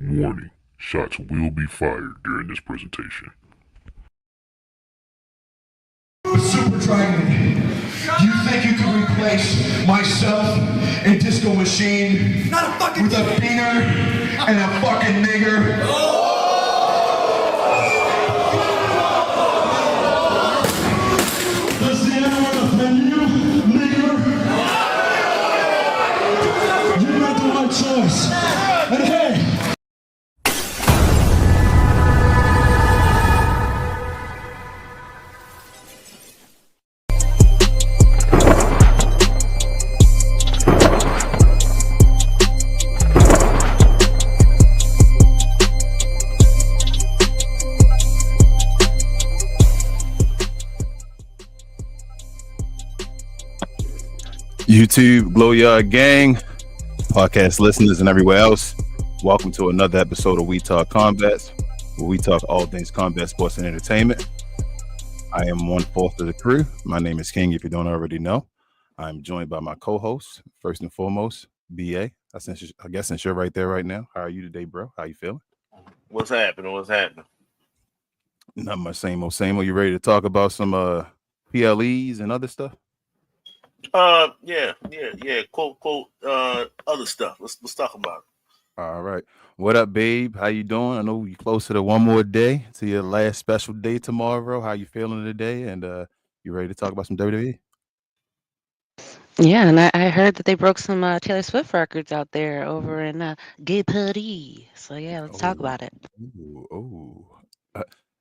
Warning, shots will be fired during this presentation. The Super Dragon, you think you can replace myself and Disco Machine with a beaner and a fucking nigger? Does the anyone offend you, nigger? You made the right choice. And hey, YouTube, Glow Yard Gang, podcast listeners, and everywhere else. Welcome to another episode of We Talk Combats, where we talk all things combat, sports, and entertainment. I am 1/4 of the crew. My name is King, if you don't already know. I'm joined by my co-host, first and foremost, BA. I guess since you're right there right now, how are you today, bro? How you feeling? What's happening? Not much, same old, same old. You ready to talk about some PLEs and other stuff? Yeah. Quote, other stuff. Let's talk about it. All right. What up, babe? How you doing? I know you closer to one more day to your last special day tomorrow. How you feeling today? And you ready to talk about some WWE? Yeah, and I heard that they broke some Taylor Swift records out there over in Gay Paris. So yeah, let's talk about it.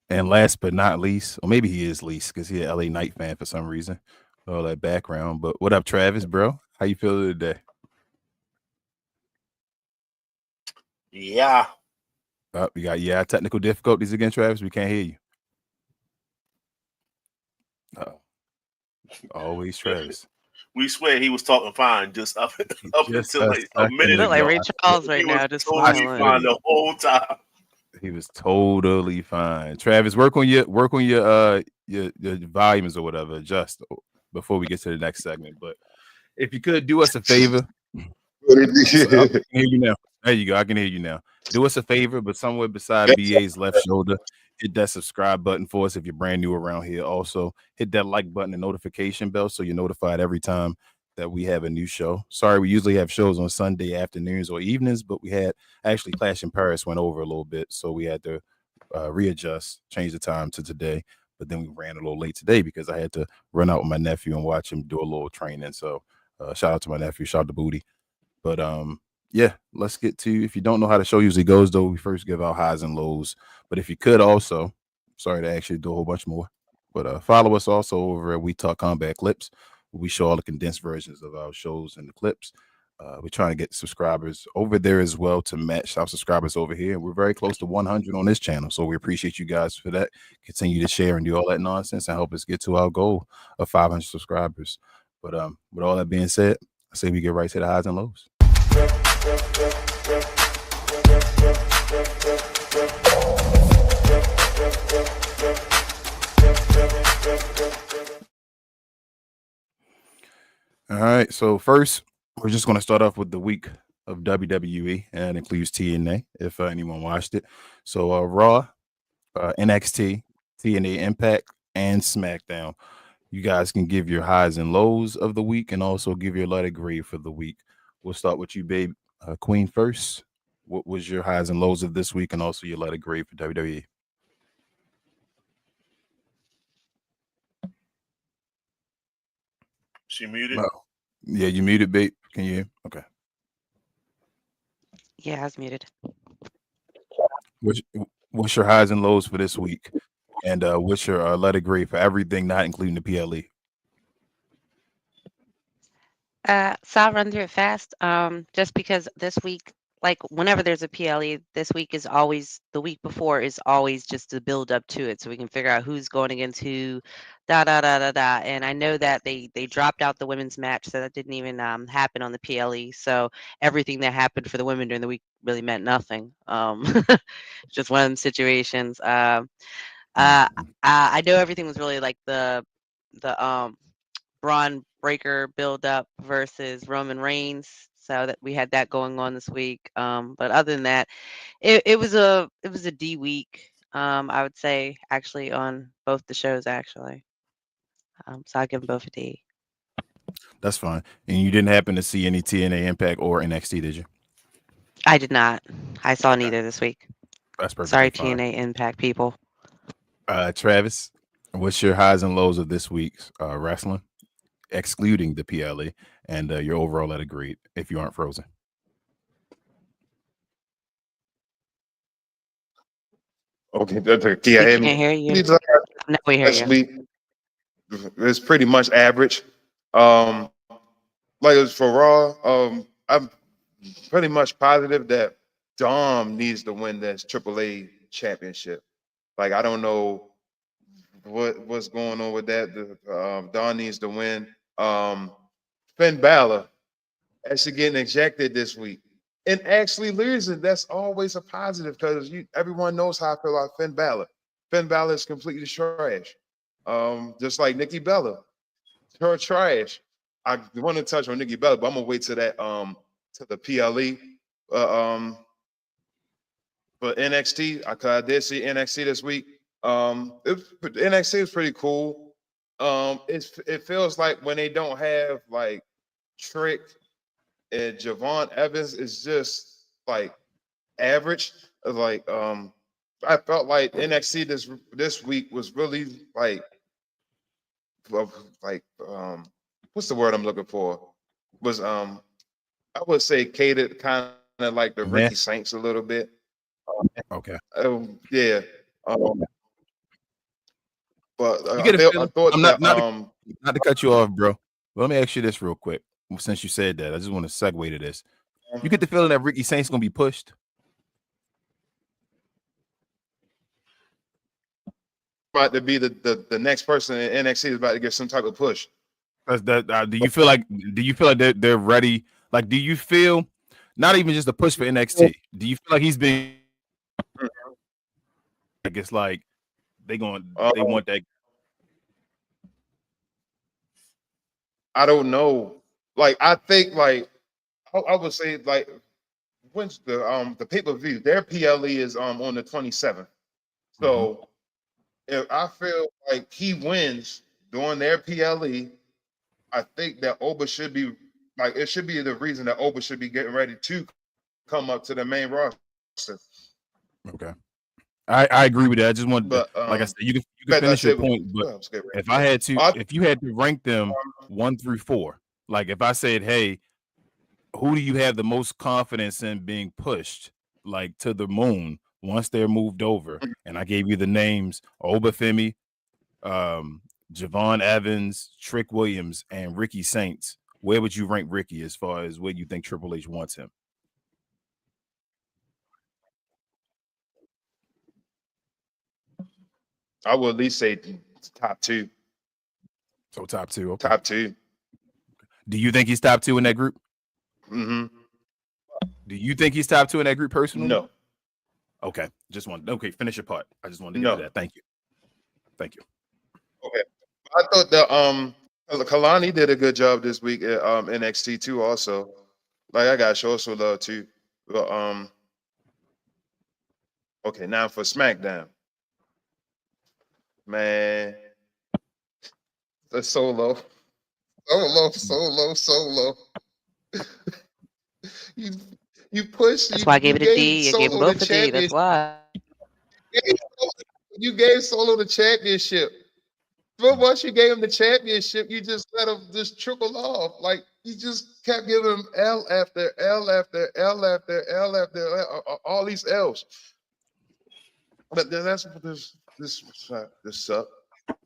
And last but not least, or maybe he is least because he's an LA Knight fan for some reason. All that background. But what up, Travis, bro? How you feeling today? Yeah. We got technical difficulties again, Travis. We can't hear you. Always Travis. We swear he was talking fine just up until like a minute Look ago. like Ray Charles right now, just totally smiling. fine the whole time. He was totally fine. Travis, work on your volumes or whatever. Adjust before we get to the next segment. But if you could do us a favor, I can hear you now. There you go. I can hear you now. Do us a favor, but somewhere beside BA's left shoulder, hit that subscribe button for us if you're brand new around here. Also, hit that like button and notification bell so you're notified every time that we have a new show. Sorry, we usually have shows on Sunday afternoons or evenings, but we had actually Clash in Paris went over a little bit, so we had to readjust, change the time to today. But then we ran a little late today because I had to run out with my nephew and watch him do a little training. So shout out to my nephew, shout out to Booty. But yeah, let's get to, if you don't know how the show usually goes, though, we first give out highs and lows. But if you could also, sorry to actually do a whole bunch more, but follow us also over at We Talk Combat Clips. We show all the condensed versions of our shows and the clips. We're trying to get subscribers over there as well to match our subscribers over here. And we're very close to 100 on this channel. So we appreciate you guys for that. Continue to share and do all that nonsense and help us get to our goal of 500 subscribers. But with all that being said, I say we get right to the highs and lows. All right, so first we're just going to start off with the week of WWE, and it includes TNA if anyone watched it. So Raw, NXT, TNA Impact, and SmackDown. You guys can give your highs and lows of the week and also give your letter grade for the week. We'll start with you, babe. Queen first. What was your highs and lows of this week and also your letter grade for WWE? She muted? Oh. Yeah, you muted, babe. Can you hear? Okay. Yeah, I was muted. What's your highs and lows for this week? And what's your letter grade for everything, not including the PLE? So I'll run through it fast. Just because this week, like whenever there's a PLE, this week is always, the week before is always just to build up to it so we can figure out who's going against who, da da da da da. And I know that they dropped out the women's match, so that didn't even happen on the PLE. So everything that happened for the women during the week really meant nothing. Just one of them situations. I know everything was really like the Braun Breaker build up versus Roman Reigns. So that we had that going on this week. But other than that, it was a D week. I would say actually on both the shows actually. So I give them both a D. That's fine. And you didn't happen to see any TNA Impact or NXT, did you? I did not. I saw neither this week. That's perfectly Sorry, fine. TNA Impact people. Travis, what's your highs and lows of this week's wrestling, excluding the PLE, and your overall at a grade if you aren't frozen? Okay, can We you hear can't me? hear you. These No, we hear last you. week it's pretty much average. Like it's for Raw, I'm pretty much positive that Dom needs to win this AAA championship. Like I don't know what's going on with that. Dom needs to win. Finn Balor actually getting ejected this week and actually losing. That's always a positive because everyone knows how I feel about Finn Balor. Finn Balor is completely trash. Just like Nikki Bella, her trash. I want to touch on Nikki Bella, but I'm gonna wait to that to the PLE. For NXT, I did see NXT this week. NXT is pretty cool. It feels like when they don't have like Trick and Javon Evans, is just like average. Like I felt like NXT this week was really like what's the word I'm looking for? Was I would say catered kind of like the Ricky Saints a little bit. Okay. Yeah. But You get a I feeling. thought I'm that not to cut you off, bro. But let me ask you this real quick. Since you said that, I just want to segue to this. You get the feeling that Ricky Saints gonna be pushed? about to be the next person in NXT is about to get some type of push. Do you feel like they're ready? Like, do you feel not even just a push for NXT? Do you feel like he's been? I guess like they want that. I don't know. Like I think like I would say like when's the pay-per-view? Their PLE is on the 27th. So if I feel like he wins during their PLE, I think that Oba should be like it should be the reason that Oba should be getting ready to come up to the main roster. Okay. I agree with that. I just want, But like I said, you can finish your point. But if you had to rank them 1 through 4, like if I said, hey, who do you have the most confidence in being pushed like to the moon once they're moved over? And I gave you the names Obafemi, Javon Evans, Trick Williams, and Ricky Saints. Where would you rank Ricky as far as where you think Triple H wants him? I would at least say top 2. So top 2. Okay. Top 2. Do you think he's top 2 in that group? Mm-hmm. Do you think he's top 2 in that group personally? No. Okay. Okay, finish your part. I just wanted to get to that. Thank you. Okay. I thought that Kalani did a good job this week at NXT too also. Like I got show some love too. But okay, now for SmackDown. Man, the solo. You push. That's why I gave it a D. I gave them both a D. That's why. You gave Solo the championship. But once you gave him the championship, you just let him just trickle off. Like you just kept giving him L after L after L after L after L, all these L's. But that's what this sucked.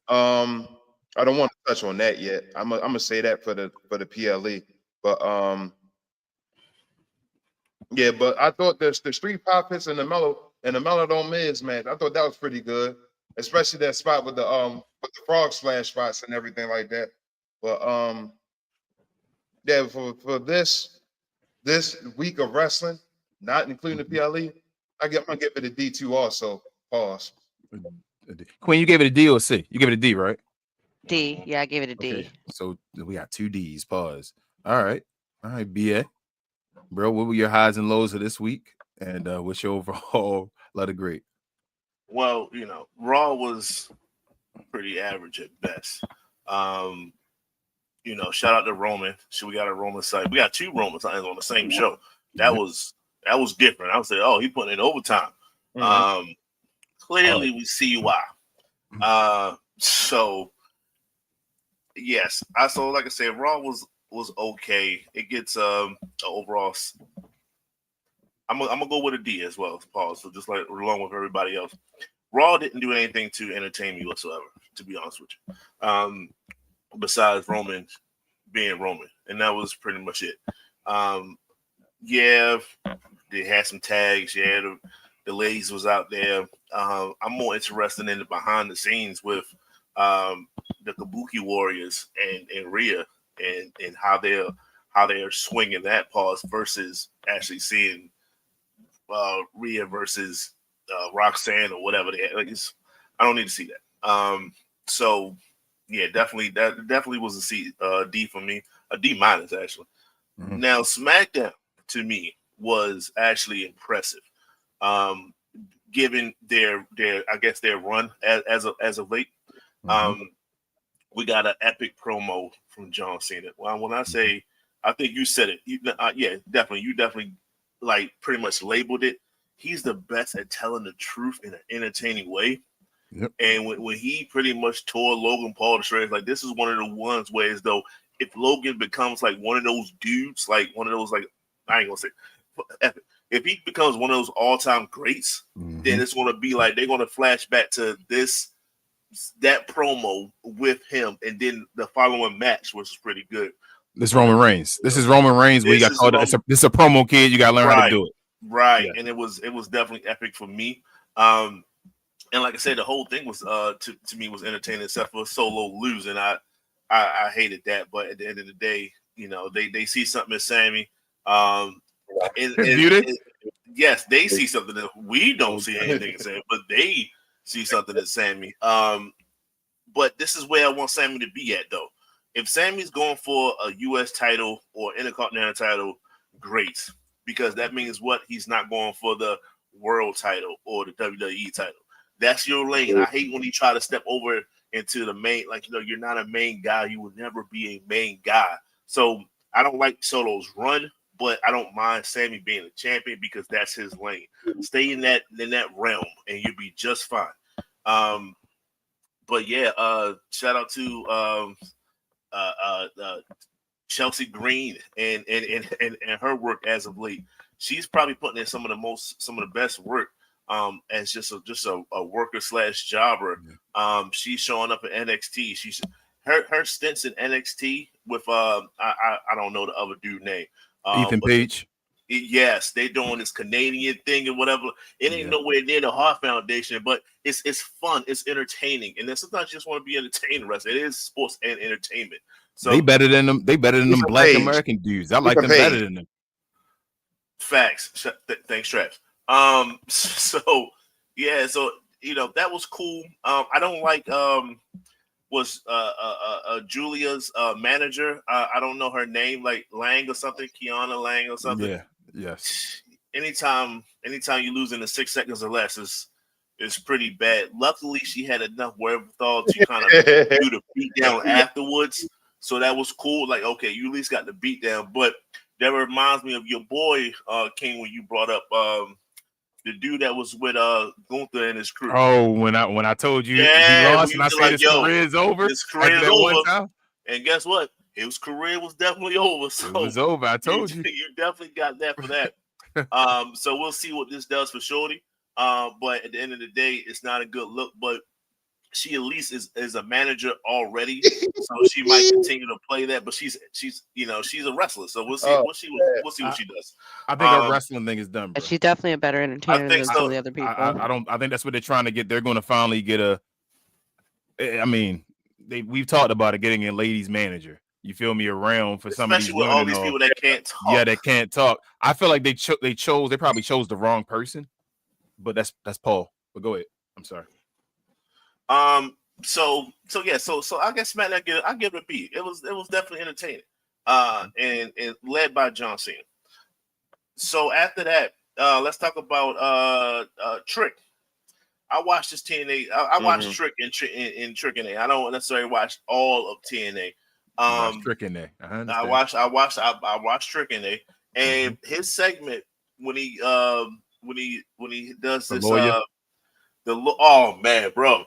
I don't want to touch on that yet. I'm gonna say that for the PLE. But yeah, but I thought the Street Profits and the Melodome Miz, man, I thought that was pretty good, especially that spot with the frog splash spots and everything like that. But yeah, for this week of wrestling, not including the PLE, I'm gonna give it a D2 also. Pause. Queen, you gave it a D or a C? You gave it a D, right? D. Yeah, I gave it a D. Okay. So we got 2 Ds. Pause. All right, BA. bro, what were your highs and lows of this week? And what's your overall let it grade? Well, Raw was pretty average at best. Shout out to Roman. So we got a Roman site. We got 2 Roman signs on the same show. That was different. I would say, oh, he putting in overtime. Clearly we see why. So yes, like I said, Raw was okay. It gets overall. I'm gonna go with a D as well. Pause. So just like along with everybody else, Raw didn't do anything to entertain me whatsoever. To be honest with you, besides Roman being Roman, and that was pretty much it. Yeah, they had some tags. Yeah, the ladies was out there. I'm more interested in the behind the scenes with the Kabuki Warriors and Rhea and how they're swinging that pause versus actually seeing Rhea versus Roxanne or whatever they had. I don't need to see that. So yeah, that definitely was a C, D for me, a D minus actually. Now SmackDown to me was actually impressive, given their I guess their run as of late. We got an epic promo from John Cena. Well, when I say, I think you said it. Yeah, definitely. You definitely like pretty much labeled it. He's the best at telling the truth in an entertaining way. Yep. And when he pretty much tore Logan Paul to shreds, like this is one of the ones where as though if Logan becomes like one of those dudes, like one of those, like, I ain't gonna say epic. If he becomes one of those all-time greats, then it's gonna be like they're gonna flash back to that promo with him, and then the following match, which is pretty good. This Roman Reigns. This is Roman Reigns. Where you got called. This is a promo kid. You got to learn how to do it. Right, yeah. And it was definitely epic for me. And like I said, the whole thing was to me was entertaining, except for Solo losing. I hated that, but at the end of the day, they see something in Sammy. Yes, they see something that we don't see anything in Sammy, but they see something in Sammy. But this is where I want Sammy to be at, though. If Sammy's going for a U.S. title or Intercontinental title, great, because that means what? He's not going for the world title or the WWE title. That's your lane. I hate when you try to step over into the main, like, you're not a main guy. You will never be a main guy. So I don't like Solo's run, but I don't mind Sammy being a champion because that's his lane. Stay in that realm and you'll be just fine. But yeah, shout out to Chelsea Green and her work as of late. She's probably putting in some of the best work as just a worker / jobber. She's showing up at NXT. She's her stints in NXT with I don't know the other dude name. Ethan Page. Yes, they doing this Canadian thing and whatever. It ain't nowhere near the Heart Foundation, but it's fun, it's entertaining, and then sometimes you just want to be entertained. It is sports and entertainment. So they better than them. They better than them Black American dudes. I like them better than them. Facts. Thanks, Traps. So yeah, so that was cool. I don't like was Julia's manager. I don't know her name, like Lang or something, Kiana Lang or something. Yeah. Yes. Anytime you lose in the 6 seconds or less is pretty bad. Luckily, she had enough wherewithal to kind of do the beat down afterwards. So that was cool. Like, okay, you at least got the beat down. But that reminds me of your boy, King, when you brought up the dude that was with Gunther and his crew. Oh, when I told you he lost and I said his career is over. His career is over. And guess what? His career was definitely over. So it was over. I told you. You definitely got that for that. So we'll see what this does for Shorty. But at the end of the day, it's not a good look. But she at least is a manager already, so she might continue to play that. But she's a wrestler, so we'll see. We'll see what she does. I think her wrestling thing is done, bro. She's definitely a better entertainer than some of the other people. I think that's what they're trying to get. They're going to finally get we've talked about it, getting a ladies manager. You feel me, around for some of these women, all these people that can't talk. Yeah, that can't talk. I feel like they probably chose the wrong person, but that's Paul. But go ahead. I'm sorry. So I guess SmackDown, I give it a B. It was definitely entertaining. And led by John Cena. So after that, let's talk about Trick. I watched this TNA. I watched Trick in Trick and A. I don't necessarily watch all of TNA. Trick in there. I watched Trick in A, and his segment when he does The this lawyer. Oh man, bro.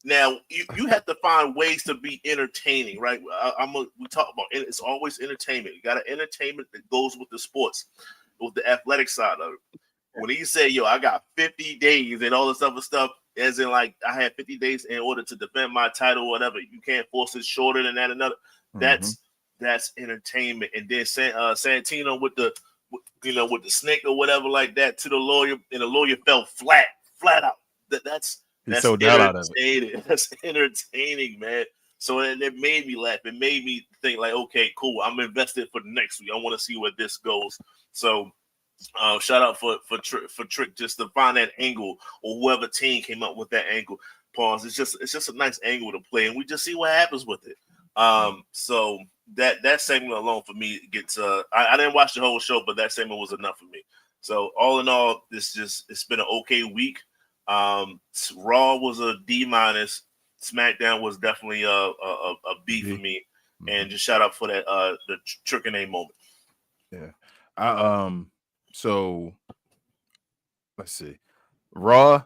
Now you have to find ways to be entertaining, right? We talk about it. It's always entertainment. You got an entertainment that goes with the sports, with the athletic side of it. When he said, "Yo, I got 50 days and all this other stuff," as in like I had 50 days in order to defend my title, or whatever. You can't force it shorter than that. Another that's entertainment. And then Santino with the with the snake or whatever like that to the lawyer, and the lawyer fell flat out. That's sold the hell out of it. That's entertaining, man. So it made me laugh. It made me think like, okay, cool. I'm invested for the next week. I want to see where this goes. So shout out for Trick just to find that angle, or whoever team came up with that angle. Pause. It's just a nice angle to play, and we just see what happens with it. So that segment alone for me gets. I didn't watch the whole show, but that segment was enough for me. So all in all, it's been an okay week. Raw was a D-. SmackDown was definitely a B for me, and just shout out for that the Trick and A moment. Yeah. So let's see. Raw,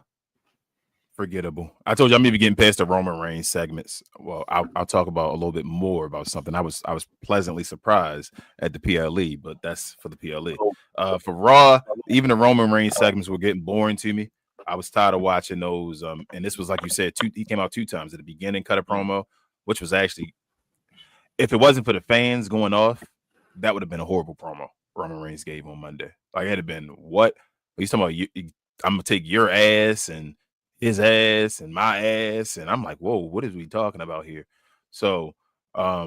forgettable. I told you I'm maybe getting past the Roman Reigns segments. Well, I'll talk about a little bit more about something. I was pleasantly surprised at the PLE, but that's for the PLE. For Raw, even the Roman Reigns segments were getting boring to me. I was tired of watching those. And this was, like you said, he came out 2 times at the beginning, cut a promo, which was actually, if it wasn't for the fans going off, that would have been a horrible promo Roman Reigns gave on Monday. Like, it'd have been, what? He's talking about, I'm going to take your ass and his ass and my ass. And I'm like, whoa, what is we talking about here? So, I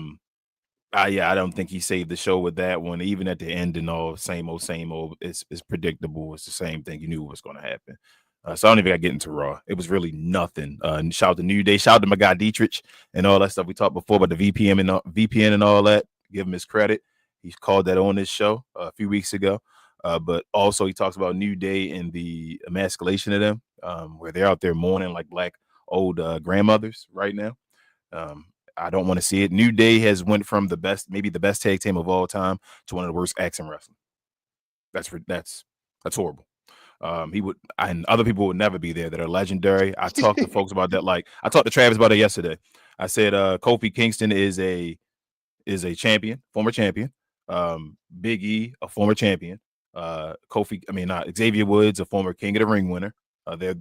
don't think he saved the show with that one. Even at the end and all, same old. It's predictable. It's the same thing. You knew what was going to happen. So I don't even got to get into Raw. It was really nothing. Shout out to New Day. Shout out to my guy Dietrich and all that stuff we talked before about the VPN and all that. Give him his credit. He called that on this show a few weeks ago. But also he talks about New Day and the emasculation of them, where they're out there mourning like black old grandmothers right now. I don't want to see it. New Day has went from maybe the best tag team of all time to one of the worst acts in wrestling. That's horrible. And other people would never be there that are legendary. I talked to folks about that. Like, I talked to Travis about it yesterday. I said Kofi Kingston is a champion, former champion. Big E, a former champion. Xavier Woods, a former King of the Ring winner.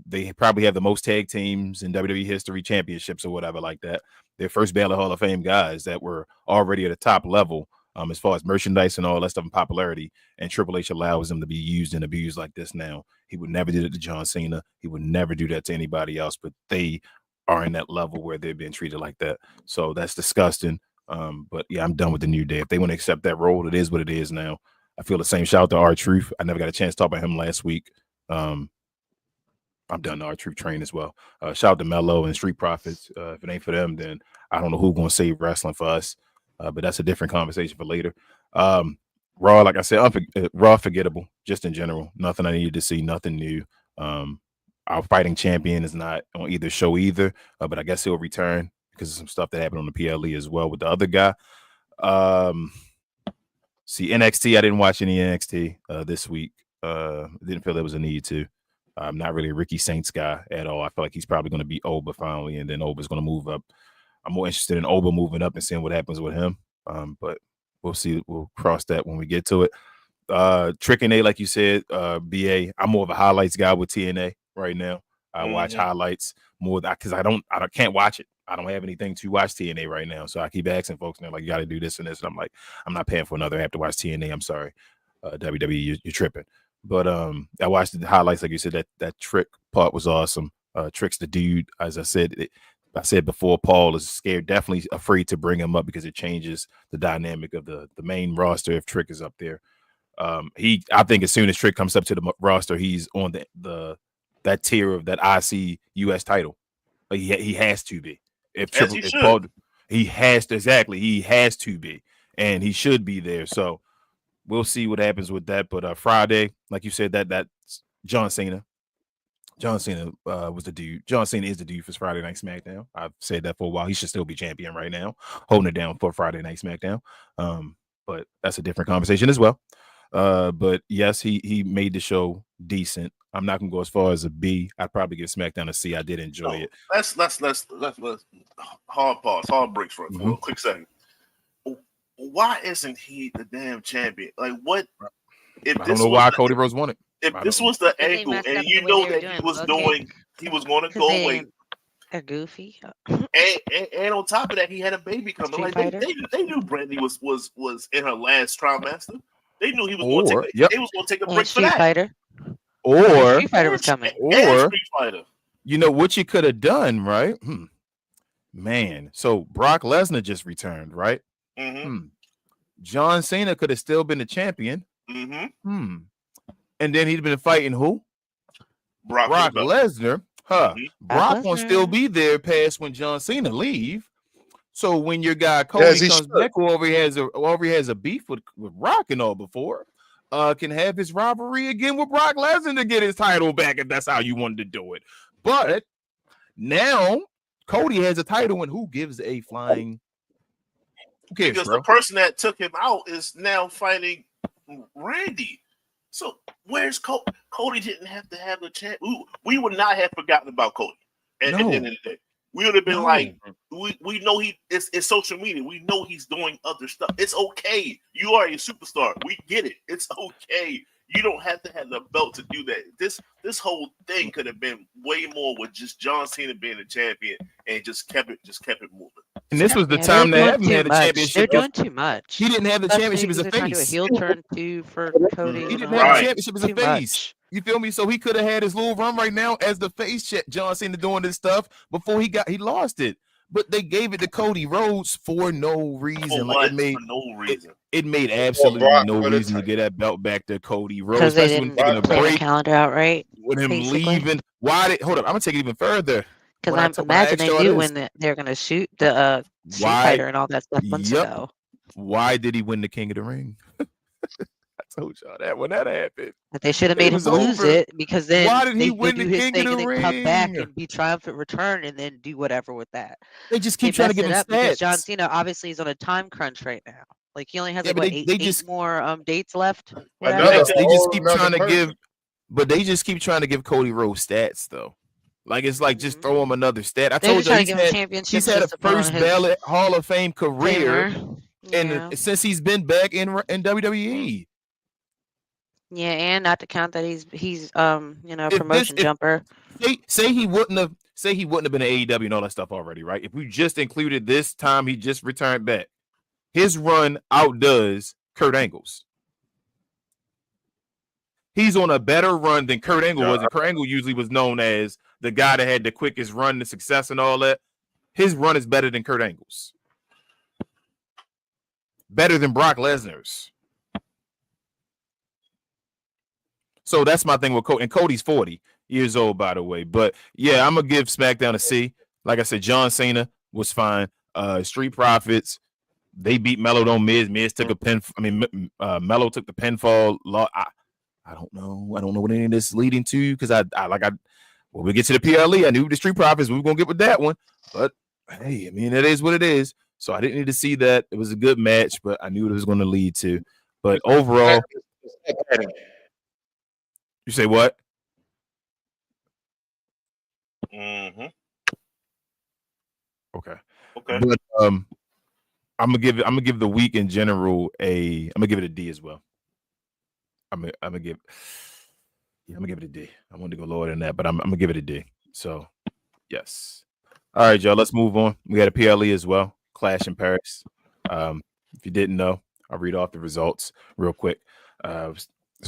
They probably have the most tag teams in WWE history, championships or whatever like that. They're first ballot Hall of Fame guys that were already at a top level as far as merchandise and all that stuff and popularity. And Triple H allows them to be used and abused like this now. He would never do that to John Cena. He would never do that to anybody else, but they are in that level where they're being treated like that. So that's disgusting. But yeah, I'm done with the New Day. If they want to accept that role, it is what it is now. I feel the same. Shout out to R-Truth. I never got a chance to talk about him last week. I'm done the R-Truth train as well. Shout out to Mello and Street Profits. If it ain't for them, then I don't know who's going to save wrestling for us. But that's a different conversation for later. Raw, like I said, Raw forgettable, just in general. Nothing I needed to see, nothing new. Our fighting champion is not on either show either, but I guess he'll return because of some stuff that happened on the PLE as well with the other guy. See, NXT, I didn't watch any NXT this week. Didn't feel there was a need to. I'm not really a Ricky Saints guy at all. I feel like he's probably going to be Oba finally, and then Oba's going to move up. I'm more interested in Oba moving up and seeing what happens with him. But we'll see. We'll cross that when we get to it. Trick and A, like you said, BA. I'm more of a highlights guy with TNA right now. I watch highlights more because I can't watch it. I don't have anything to watch TNA right now. So I keep asking folks, and they're like, you got to do this and this. And I'm like, I'm not paying for another app to watch TNA. I'm sorry. WWE, you're tripping. But I watched the highlights, like you said, that Trick part was awesome. Trick's the dude. As I said before, Paul is scared, definitely afraid to bring him up because it changes the dynamic of the main roster if Trick is up there. I think as soon as Trick comes up to the roster, he's on that tier of that IC US title. Like he has to be. If Paul, he has to be, and he should be there. So we'll see what happens with that. But Friday, like you said, that's John Cena. John Cena was the dude. John Cena is the dude for Friday Night SmackDown. I've said that for a while. He should still be champion right now, holding it down for Friday Night SmackDown. But that's a different conversation as well. But yes, he made the show decent. I'm not gonna go as far as a B. I'd probably give SmackDown a C. I did enjoy it. Let's hard breaks for a quick second. Why isn't he the damn champion? Like what? I don't know why Cody Rhodes won it. If this was the angle, and you know that he was going to go away. They're goofy. And on top of that, he had a baby coming. Like they knew Brandy was in her last trimester. They knew he was going to take a break for that. Fighter. Or Street Fighter was coming. Or Street Fighter. You know what you could have done, right? Man, so Brock Lesnar just returned, right? John Cena could have still been the champion. And then he'd been fighting who? Brock Lesnar. Brock won't still be there past when John Cena leave. So when your guy Cody comes back, whoever he has a beef with Rock and all before, can have his rivalry again with Brock Lesnar to get his title back if that's how you wanted to do it. But now Cody has a title, and who gives a flying? Who cares, because bro? the person that took him out is now fighting Randy. So where's Cody? Cody didn't have to have the chance. We would not have forgotten about Cody. At the end of the day, we would have been like, we know it's social media. We know he's doing other stuff. It's okay. You are a superstar. We get it. It's okay. You don't have to have the belt to do that. This whole thing could have been way more with just John Cena being the champion and just kept it moving. And this was the time they haven't had a championship. They're doing too much. He didn't have the championship as a face. Trying to do a heel turn too for Cody. He didn't have the championship as a face. You feel me? So he could have had his little run right now as the face. John Cena doing this stuff before he lost it. But they gave it to Cody Rhodes for no reason. For no reason. It made absolutely no reason to get that belt back to Cody Rhodes. Because they didn't play the calendar out right. With him leaving. Hold up. I'm going to take it even further. Because I'm imagining they knew when they're going to shoot the Street Fighter and all that stuff months ago. Why did he win the King of the Ring? I told y'all that when that happened. But they should have made him lose it, because then why did he they win do the his King thing of and the then come back Ring? and be triumphant return and then do whatever with that. They just keep trying to give him stats. Because John Cena obviously is on a time crunch right now. Like he only has eight more dates left. They just keep trying to give, but they just keep trying to give Cody Rhodes stats though. Like it's like just throw him another stat. I told you he's had a first ballot Hall of Fame career, and since he's been back in WWE. Yeah, and not to count that he's promotion jumper. Say he wouldn't have been an AEW and all that stuff already, right? If we just included this time he just returned back, his run outdoes Kurt Angle's. He's on a better run than Kurt Angle was. And Kurt Angle usually was known as the guy that had the quickest run to success and all that. His run is better than Kurt Angle's. Better than Brock Lesnar's. So that's my thing with Cody. And Cody's 40 years old, by the way. But yeah, I'm gonna give SmackDown a C. Like I said, John Cena was fine. Street Profits, they beat Melo on Miz. Miz took a pin. Melo took the pinfall. I don't know. I don't know what any of this is leading to, because when we get to the PLE, I knew the Street Profits we were gonna get with that one. But hey, I mean, it is what it is. So I didn't need to see that. It was a good match, but I knew what it was going to lead to. But overall. You say what? Mm-hmm. Okay. But I'm gonna give the week in general I'm gonna give it a D as well. I'm gonna give it a D. I wanted to go lower than that, but I'm gonna give it a D. So yes. All right, y'all. Let's move on. We got a PLE as well. Clash in Paris. If you didn't know, I'll read off the results real quick.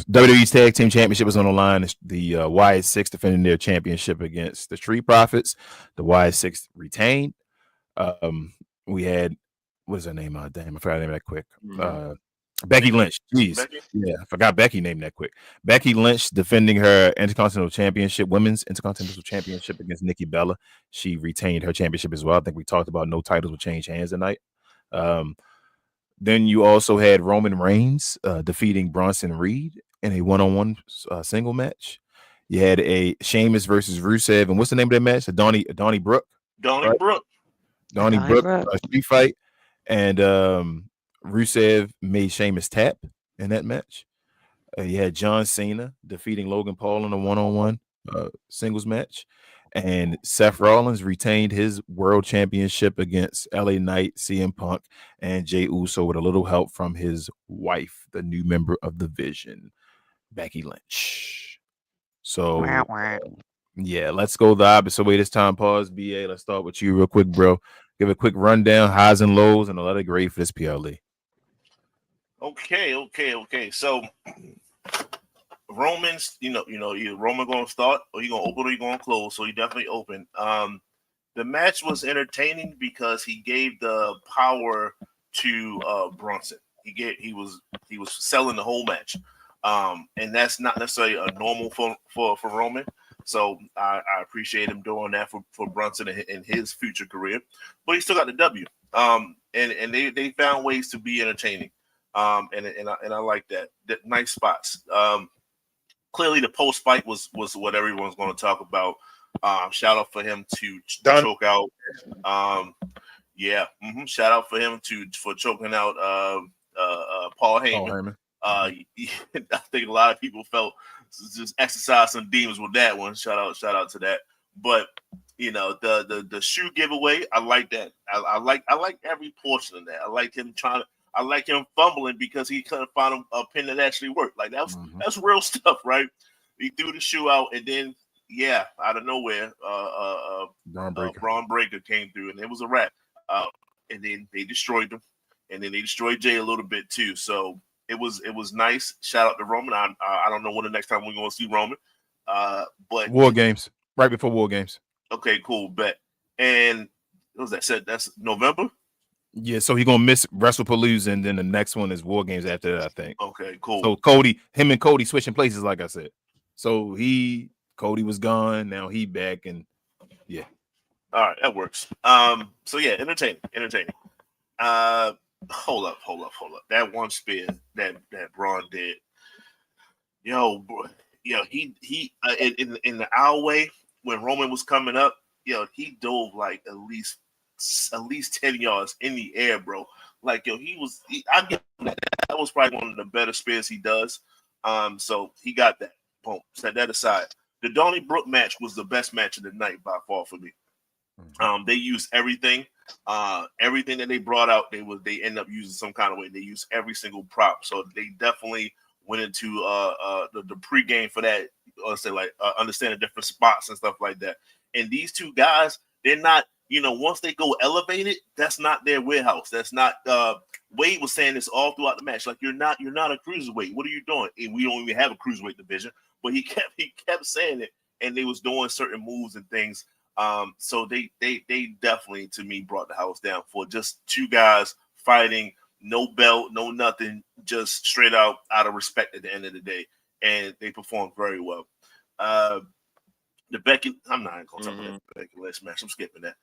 WWE's Tag Team Championship was on the line. The YS6 defending their championship against the Street Profits. The YS6 retained. We had, what is her name? Damn, I forgot her name that quick. Becky Lynch. Jeez. Becky? Yeah, I forgot Becky name that quick. Becky Lynch defending her Intercontinental Championship, Women's Intercontinental Championship against Nikki Bella. She retained her championship as well. I think we talked about no titles will change hands tonight. Then you also had Roman Reigns defeating Bronson Reed in a one-on-one single match. You had a Sheamus versus Rusev, and what's the name of that match? Donnie Brooke, Donnie right? Brooke. Donnie Donnie Brooke Brooke. street fight, and Rusev made Sheamus tap in that match. You had John Cena defeating Logan Paul in a one-on-one singles match, and Seth Rollins retained his world championship against LA Knight, CM Punk, and Jey Uso with a little help from his wife, the new member of the Vision, Becky Lynch. So yeah, let's go the opposite way this time. Pause, BA. Let's start with you real quick, bro. Give a quick rundown, highs and lows, and a lot of grade for this PLE. Okay. So Romans, either Roman gonna start or he gonna open or he gonna close. So he definitely opened. The match was entertaining because he gave the power to Bronson. He was selling the whole match. And that's not necessarily a normal for Roman. So I appreciate him doing that for Brunson in his future career. But he still got the W. And they found ways to be entertaining. And I like that. Nice spots. Clearly the post fight was what everyone's going to talk about. Shout out for him to choke out. Shout out for him for choking out Paul Heyman. I think a lot of people felt just exercise some demons with that one. Shout out to that. But the shoe giveaway, I like that. I like every portion of that. I like him fumbling because he couldn't find a pin that actually worked. Like that's real stuff, right? He threw the shoe out, and then out of nowhere, Braun Breaker came through, and it was a wrap. And then they destroyed him, and then they destroyed Jay a little bit too. So it was nice. Shout out to Roman. I don't know when the next time we're gonna see Roman. But War Games, right before War Games. Okay, cool, bet. And what was that said? That's November. Yeah, so he's gonna miss WrestlePalooza, and then the next one is War Games after that, I think. Okay, cool. So him and Cody switching places, like I said. So Cody was gone, now he back, and yeah. All right, that works. So yeah, entertaining. Hold up. That one spear that Braun did, he in the alleyway when Roman was coming up, he dove like at least 10 yards in the air, bro. Like, I get that. That was probably one of the better spears he does. So he got that. Boom. Set that aside. The Donnie Brooke match was the best match of the night by far for me. They used everything. Everything that they brought out, they end up using some kind of way. They use every single prop. So they definitely went into the pregame for that. Understanding different spots and stuff like that. And these two guys, they're not, once they go elevated, that's not their warehouse. That's not Wade was saying this all throughout the match. Like, you're not a cruiserweight. What are you doing? And we don't even have a cruiserweight division. But he kept saying it, and they was doing certain moves and things. So they definitely, to me, brought the house down for just two guys fighting, no belt, no nothing, just straight out of respect at the end of the day. And they performed very well. The Becky, I'm not going to talk about that Becky Lynch match. I'm skipping that.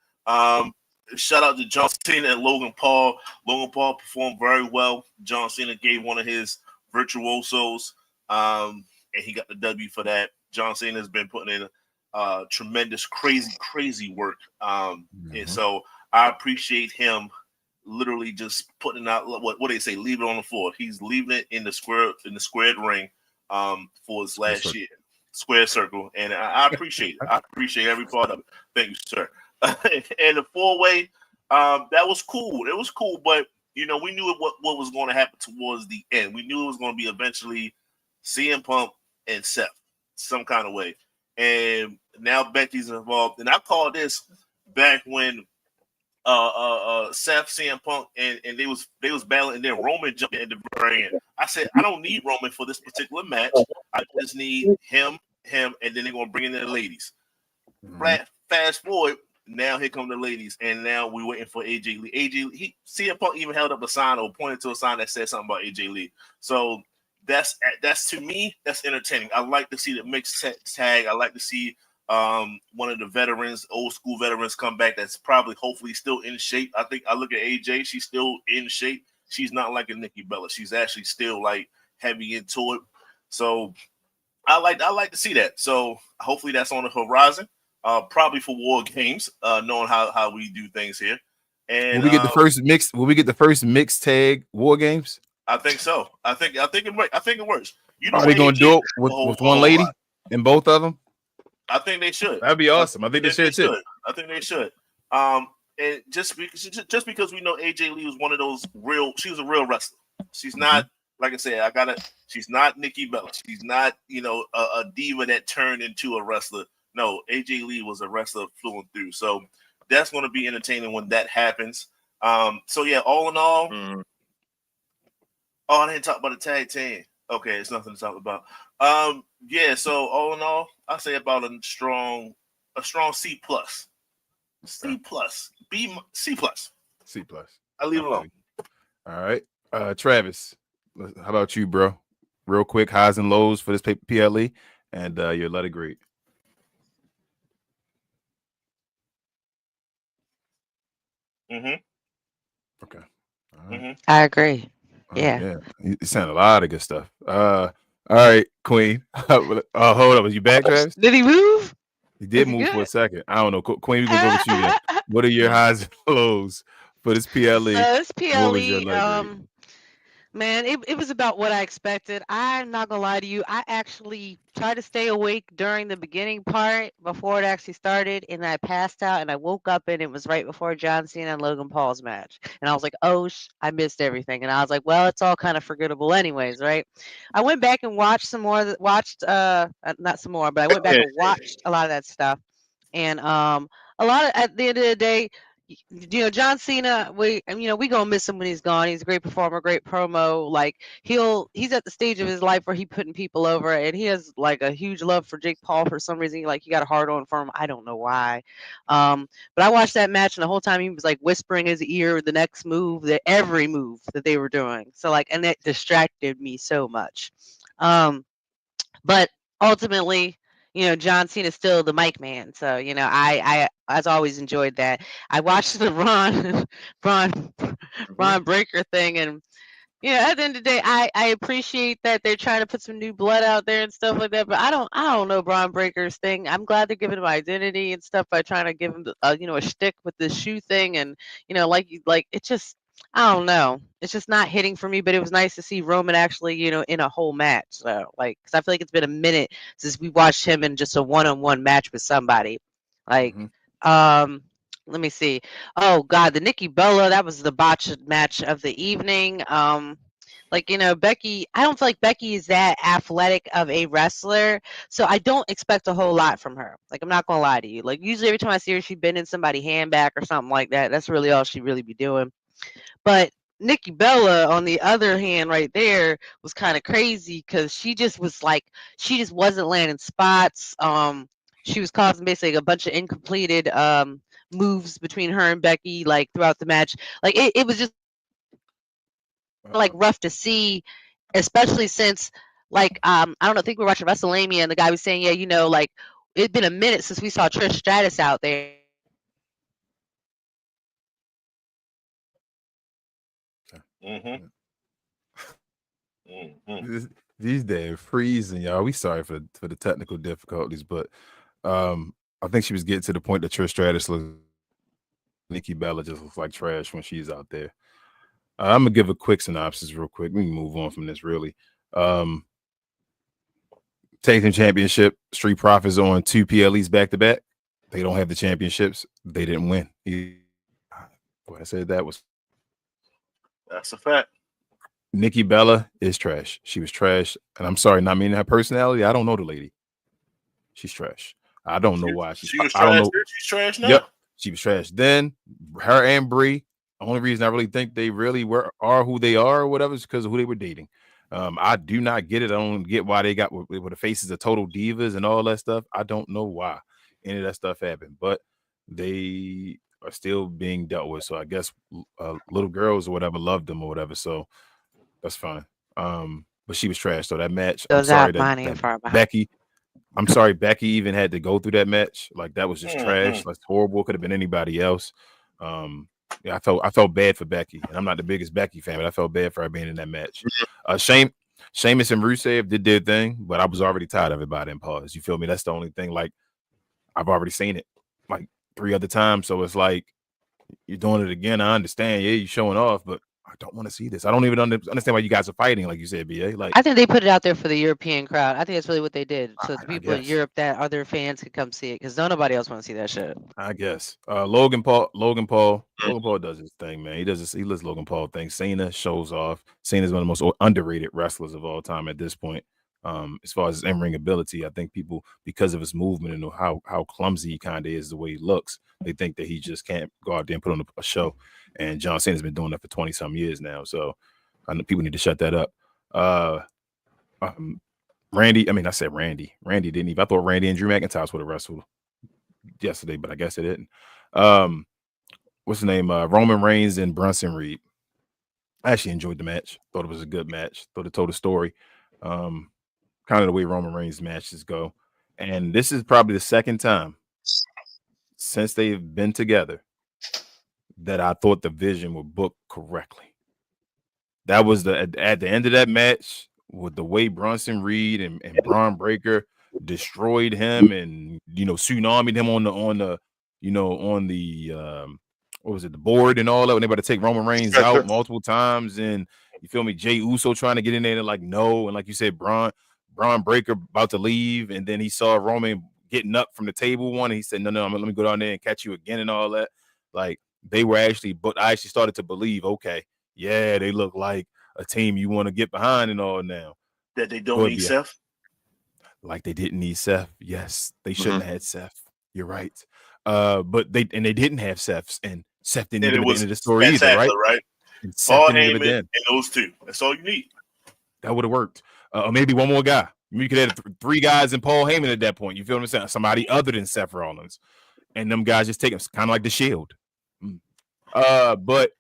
Shout out to John Cena and Logan Paul. Logan Paul performed very well. John Cena gave one of his virtuosos, and he got the W for that. John Cena has been putting in tremendous, crazy work. And so I appreciate him literally just putting out what they say, leave it on the floor. He's leaving it in the squared ring for his last year. Square circle, and I appreciate it. I appreciate every part of it. Thank you, sir. And the 4-way, that was cool. It was cool, but we knew what was going to happen towards the end. We knew it was going to be eventually CM Punk and Seth, some kind of way. And now Becky's involved. And I called this back when Seth, CM Punk, and they was battling, and then Roman jumped in the very end. I said, I don't need Roman for this particular match. I just need him, and then they're gonna bring in the ladies. Fast forward, now here come the ladies, and now we're waiting for AJ Lee. CM Punk even held up a sign or pointed to a sign that said something about AJ Lee. So that's to me, that's entertaining. I like to see the mixed tag. I like to see one of the veterans, old school veterans, come back. That's probably hopefully still in shape. I think I look at AJ; she's still in shape. she's not like a Nikki Bella. She's actually still like heavy into it. So I like to see that. So hopefully that's on the horizon. Probably for War Games, knowing how we do things here. And will we get the first mix? Will we get the first mixed tag War Games? I think so. I think it works. You know, are they going to do it with one lady and both of them? I think they should. That'd be awesome. I think they should too. I think they should. And just because we know AJ Lee was one of those she was a real wrestler. She's not, like I said, she's not Nikki Bella. She's not, a diva that turned into a wrestler. No, AJ Lee was a wrestler through and through. So that's going to be entertaining when that happens. So yeah, all in all, I didn't talk about the tag team. Okay, it's nothing to talk about. Yeah, so all in all, I say about a strong C plus. C plus. C plus. C plus. I leave it alone. All right. Travis, how about you, bro? Real quick, highs and lows for this PLE and your letter grade. Mm-hmm. Okay. All right. I agree. Yeah. You sound a lot of good stuff. All right, Queen. Hold up. Was you back, Travis? Did he move? He did move for a second. I don't know. Queen, we can go with you then. What are your highs and lows for this PLE? This PLE, man, it was about what I expected. I'm not gonna lie to you. I actually tried to stay awake during the beginning part before it actually started, and I passed out, and I woke up, and it was right before John Cena and Logan Paul's match, and I was like, oh, I missed everything, and I was like, well, it's all kind of forgettable anyways, right? I went back and watched some more. Not some more, but I went back and watched a lot of that stuff, and a lot of, at the end of the day, John Cena, we gonna miss him when he's gone. He's a great performer, great promo. Like he's at the stage of his life where he's putting people over, and he has like a huge love for Jake Paul for some reason. Like he got a hard on for him. I don't know why. But I watched that match, and the whole time he was like whispering his ear the next move, every move that they were doing. So like, and that distracted me so much. But ultimately, John Cena is still the mic man. So, I as always enjoyed that. I watched the Ron Breaker thing, and at the end of the day, I appreciate that they're trying to put some new blood out there and stuff like that. But I don't know Braun Breaker's thing. I'm glad they're giving him identity and stuff by trying to give him a shtick with the shoe thing, and like it's just, I don't know. It's just not hitting for me, but it was nice to see Roman actually, in a whole match. So, because I feel like it's been a minute since we watched him in just a one-on-one match with somebody. Like, let me see. Oh God, the Nikki Bella, that was the botched match of the evening. Becky, I don't feel like Becky is that athletic of a wrestler, so I don't expect a whole lot from her. Like, I'm not gonna lie to you. Like, usually every time I see her, she's been in somebody's hand back or something like that. That's really all she really be doing. But Nikki Bella, on the other hand, right there, was kind of crazy because she just wasn't landing spots. She was causing basically a bunch of incompleted moves between her and Becky, like throughout the match. Like it was just like rough to see, especially since I don't know, I think we were watching WrestleMania and the guy was saying, yeah, like it'd been a minute since we saw Trish Stratus out there. These days freezing, y'all. We sorry for the technical difficulties, but I think she was getting to the point that Trish Stratus Nikki Bella just looks like trash when she's out there. I'm gonna give a quick synopsis real quick. We can move on from this really. Tag Team Championship, Street Profits on 2 PLEs back to back. They don't have the championships. They didn't win. What I said that's a fact. Nikki Bella is trash. She was trash. And I'm sorry, not meaning her personality. I don't know the lady. She's trash. I don't know why. She was trash. She's trash now? Yep. She was trash. Then her and Brie, the only reason I really think they really are who they are or whatever is because of who they were dating. I do not get it. I don't get why they got with the faces of total divas and all that stuff. I don't know why any of that stuff happened, but they are still being dealt with. So I guess little girls or whatever loved them or whatever. So that's fine. But she was trash. So that match, I'm sorry that Becky. I'm sorry Becky even had to go through that match. Like that was just trash. That's horrible. Could have been anybody else. Yeah, I felt bad for Becky, and I'm not the biggest Becky fan, but I felt bad for her being in that match. Sheamus and Rusev did their thing, but I was already tired of it by then. Pause. You feel me? That's the only thing. Like I've already seen it like 3 other times, so it's like you're doing it again. I understand. Yeah, you're showing off, but I don't want to see this. I don't even understand why you guys are fighting, like you said, BA. Like I think they put it out there for the European crowd. I think that's really what they did, so the I people in guess. Europe that other fans could come see it, because nobody else want to see that shit. I guess. Logan Paul does his thing, man. He does Logan Paul thing. Cena shows off. Cena's one of the most underrated wrestlers of all time at this point. As far as his in-ring ability, I think people, because of his movement and how clumsy he kind of is, the way he looks, they think that he just can't go out there and put on a show. And John Cena's been doing that for 20-some years now. So I know people need to shut that up. Randy didn't even. I thought Randy and Drew McIntyre would have wrestled yesterday, but I guess it didn't. What's the name? Roman Reigns and Bronson Reed. I actually enjoyed the match. Thought it was a good match. Thought it told a story. Kind of the way Roman Reigns matches go. And this is probably the second time since they've been together that I thought the vision would book correctly. That was at the end of that match with the way Bronson Reed and Braun Breaker destroyed him and tsunamied him on the what was it, the board and all that, when they about to take Roman Reigns out multiple times, and you feel me, Jey Uso trying to get in there and like no, and like you said, Braun Breaker about to leave, and then he saw Roman getting up from the table one, and he said, no, let me go down there and catch you again and all that. Like they were actually, but I actually started to believe, okay, yeah, they look like a team you want to get behind and all now. That they don't need Seth? Like they didn't need Seth. Yes, they shouldn't have had Seth. You're right. But they didn't have Seth's, and Seth didn't even get into the story either, right? And Seth Paul didn't Heyman and those two. That's all you need. That would have worked. Or maybe one more guy. You could have 3 guys and Paul Heyman at that point. You feel what I'm saying? Somebody other than Seth Rollins. And them guys just take them, kind of like the Shield. But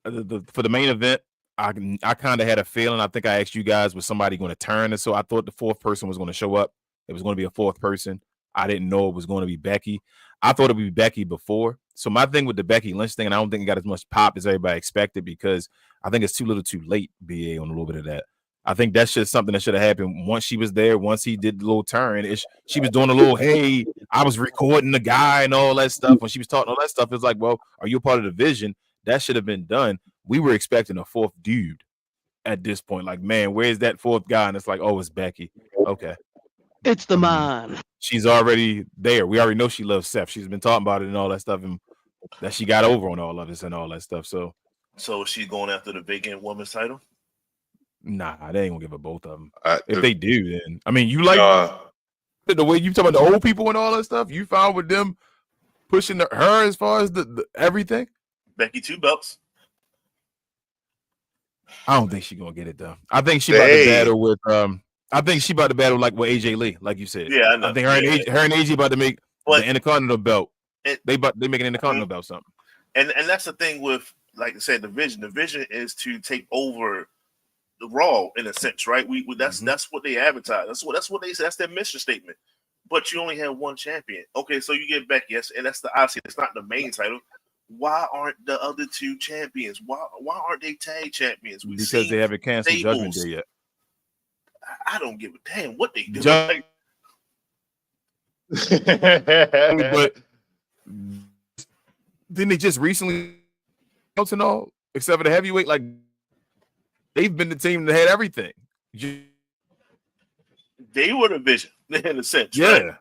for the main event, I kind of had a feeling. I think I asked you guys, was somebody going to turn? And so I thought the 4th person was going to show up. It was going to be a 4th person. I didn't know it was going to be Becky. I thought it would be Becky before. So my thing with the Becky Lynch thing, and I don't think it got as much pop as everybody expected, because I think it's too little too late, BA, on a little bit of that. I think that's just something that should have happened once she was there, once he did the little turn. She was doing a little, hey, I was recording the guy and all that stuff. When she was talking all that stuff, it's like, well, are you a part of the vision? That should have been done. We were expecting a 4th dude at this point. Like, man, where's that 4th guy? And it's like, oh, it's Becky. Okay. It's the man. She's already there. We already know she loves Seth. She's been talking about it and all that stuff, and that she got over on all of this and all that stuff. So she's going after the vacant women's title? Nah, they ain't gonna give her both of them. If they do, then I mean, you like the way you talk about the old people and all that stuff. You found with them pushing her as far as the everything. Becky 2 belts. I don't think she's gonna get it done. I think she about to battle with I think she about to battle like with AJ Lee, like you said. Yeah, I know. I think her and AJ about to make the Intercontinental belt. They make an Intercontinental belt something. And that's the thing with, like I said, the vision. The vision is to take over the Raw in a sense, right? That's what they advertise. That's what they say. That's their mission statement. But you only have one champion. Okay, so you get Becky, yes, and that's obviously it's not the main title. Why aren't the other 2 champions? Why aren't they tag champions? Because they haven't canceled Judgment Day yet. I don't give a damn what they do. But didn't they just recently and all, except for the heavyweight? Like they've been the team that had everything. They were the vision in a sense. Yeah, right?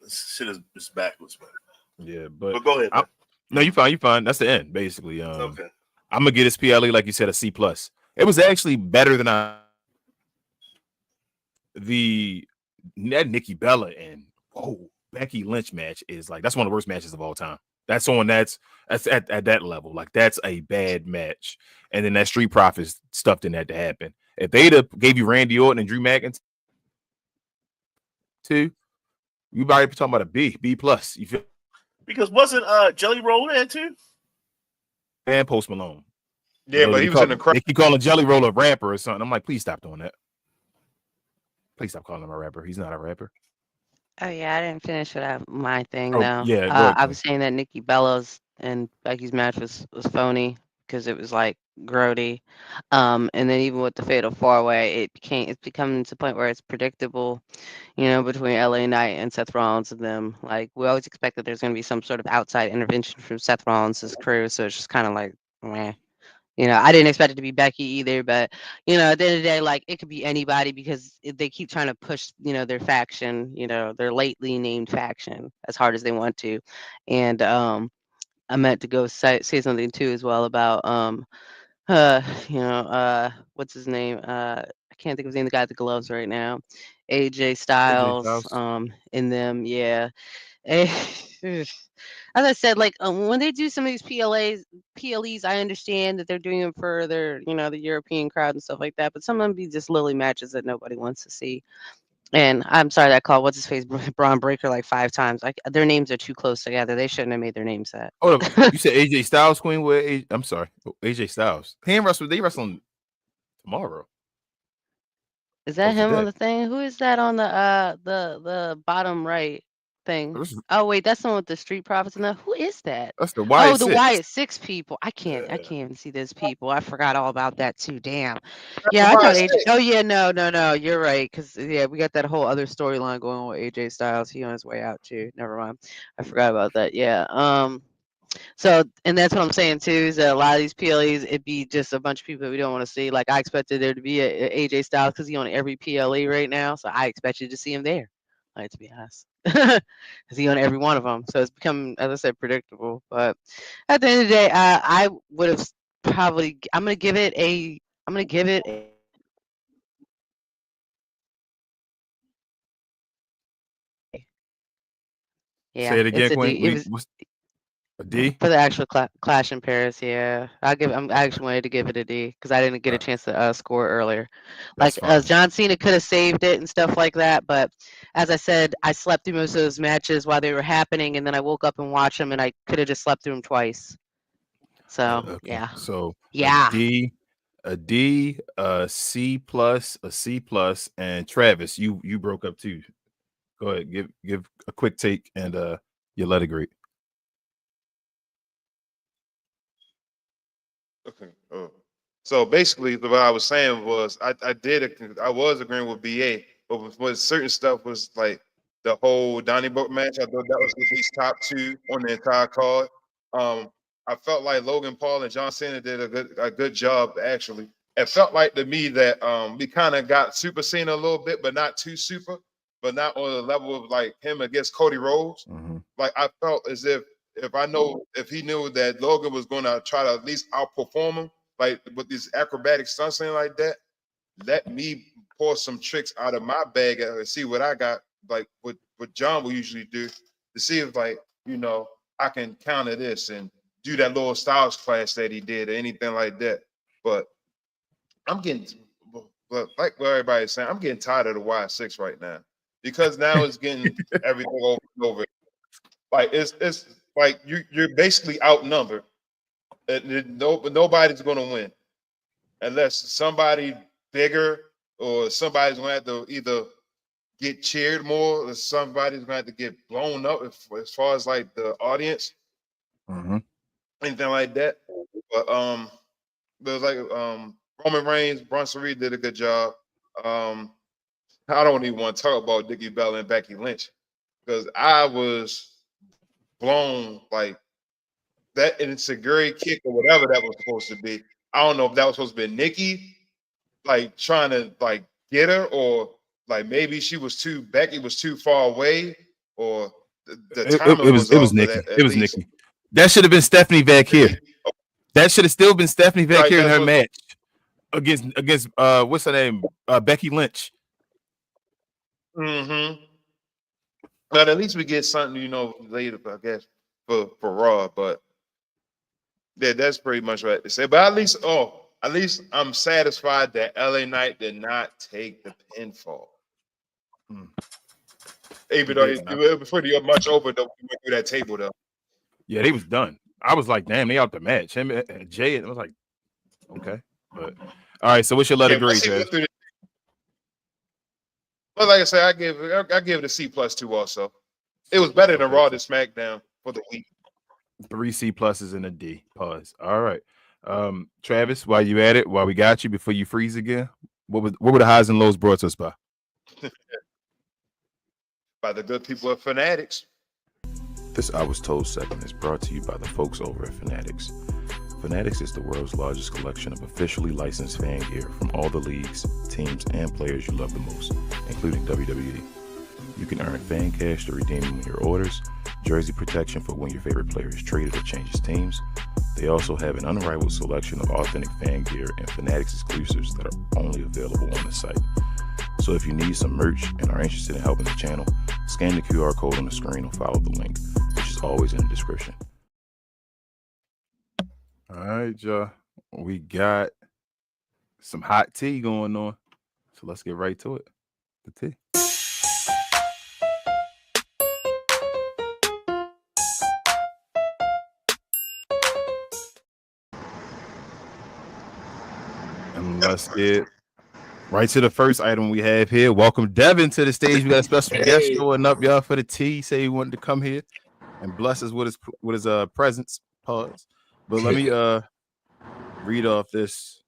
Shit is backwards, man. Yeah, but go ahead. No, you fine. That's the end, basically. Okay. I'm gonna get this PLE, like you said, a C+. It was actually better than that Nikki Bella and Becky Lynch match is like, that's one of the worst matches of all time. That's at that level. Like that's a bad match. And then that Street Profits stuff didn't have to happen. If they'd have gave you Randy Orton and Drew McIntyre too, you might be talking about a B+. You feel? Because wasn't Jelly Roll there too? And Post Malone. Yeah, but he was in the crowd. They keep calling Jelly Roll a rapper or something. I'm like, please stop doing that. Please stop calling him a rapper. He's not a rapper. Oh yeah, I didn't finish my thing Oh, though. yeah, go ahead, I was saying that Nikki Bella's and Becky's match was phony because it was like grody. And then even with the Fatal 4-Way, it's becoming to the point where it's predictable, between LA Knight and Seth Rollins and them. Like we always expect that there's going to be some sort of outside intervention from Seth Rollins' crew, so it's just kind of like, meh. I didn't expect it to be Becky either, but at the end of the day, like it could be anybody because they keep trying to push, their faction, their lately named faction as hard as they want to. And I meant to go say something too as well about what's his name? I can't think of his name, the guy with the gloves right now. AJ AJ Styles, Styles. in them, yeah. Eh, as I said, like when they do some of these PLEs, I understand that they're doing them for their, the European crowd and stuff like that. But some of them be just lily matches that nobody wants to see. And I'm sorry that I called what's his face Braun Breaker like 5 times. Like their names are too close together. They shouldn't have made their names that. Oh, you said AJ Styles Queen with I'm sorry, AJ Styles. They wrestling tomorrow. Is that him on Today. the thing? Who is that on the bottom right thing? Oh wait, that's the one with the Street Profits and that. Who is that? That's the Oh, Wyatt the Six. Wyatt Six people. I can't even see those people. I forgot all about that too. Damn. That's Yeah, I why I thought said, AJ. Oh yeah, no. You're right. Cause yeah, we got that whole other storyline going on with AJ Styles. He on his way out too. Never mind. I forgot about that. Yeah. So, and that's what I'm saying too, is that a lot of these PLEs, it'd be just a bunch of people that we don't want to see. Like I expected there to be a AJ Styles because he's on every PLE right now, so I expected to see him there. Like to be honest, because he's on every one of them. So it's become, as I said, predictable. But at the end of the day, I would have probably. I'm gonna give it a. I'm gonna give it a. Say Yeah, it again, it's a Queen. D. It was What's a D? for the actual clash in Paris. Yeah, I actually wanted to give it a D because I didn't get a chance to score earlier. That's Like fine. John Cena could have saved it and stuff like that, but as I said, I slept through most of those matches while they were happening, and then I woke up and watched them, and I could have just slept through them twice. So Okay. yeah, So yeah. a D, a C plus, a C plus, and Travis, you broke up too. Go ahead, give a quick take and you let it grade. okay. So basically, what I was saying was I was agreeing with BA, but with certain stuff was like the whole Donnie Book match. I thought that was at least top 2 on the entire card. I felt like Logan Paul and John Cena did a good job actually. It felt like to me that we kind of got Super Cena a little bit, but not too super, but not on the level of like him against Cody Rhodes. Like I felt as if if he knew that Logan was going to try to at least outperform him, like with these acrobatic stunts and like that, let me pour some tricks out of my bag and see what I got, like what John will usually do, to see if I can counter this and do that little Styles class that he did or anything like that. But I'm getting, but like what everybody's saying, I'm getting tired of the Y6 right now because now it's getting everything over and over. Like it's like you're basically outnumbered. Nobody's going to win unless somebody bigger or somebody's going to have to either get cheered more or somebody's going to have to get blown up as far as like the audience, anything like that. But like Roman Reigns, Bronson Reed did a good job. I don't even want to talk about Nikki Bella and Becky Lynch because I was blown like that insecurity kick or whatever that was supposed to be. I don't know if that was supposed to be Nikki, like trying to like get her, or like maybe Becky was too far away, or the timing was It was off of Nikki. that It at was least. Nikki. That should have been Stephanie back here. That should have still been Stephanie back Right, here in that's her what match against what's her name? Becky Lynch. But at least we get something, later, I guess, for Raw. But yeah, that's pretty much what I have to say. But at least I'm satisfied that LA Knight did not take the pinfall. Even though it was pretty much over though, we went through that table though. Yeah, they was done. I was like, damn, they out the match. Him and Jay, and I was like, okay. But all right, so what's your letter grade, Trav? But like I said, I give it a C plus 2 also. It was better than Raw to SmackDown for the week. 3 C pluses and a D. Pause. All right. Travis, while you at it, while we got you before you freeze again, what were the highs and lows brought to us by? By the good people of Fanatics. This I Was Told segment is brought to you by the folks over at Fanatics. Fanatics is the world's largest collection of officially licensed fan gear from all the leagues, teams, and players you love the most, including WWE. You can earn fan cash to redeem when your orders, jersey protection for when your favorite player is traded or changes teams. They also have an unrivaled selection of authentic fan gear and Fanatics exclusives that are only available on the site. So if you need some merch and are interested in helping the channel, scan the QR code on the screen or follow the link, which is always in the description. All right, y'all. We got some hot tea going on. So let's get right to it. The tea. And let's get right to the first item we have here. Welcome Devin to the stage. We got a special guest showing up, y'all, for the tea. Say he wanted to come here and bless us with his presence. Pause. But let me read off this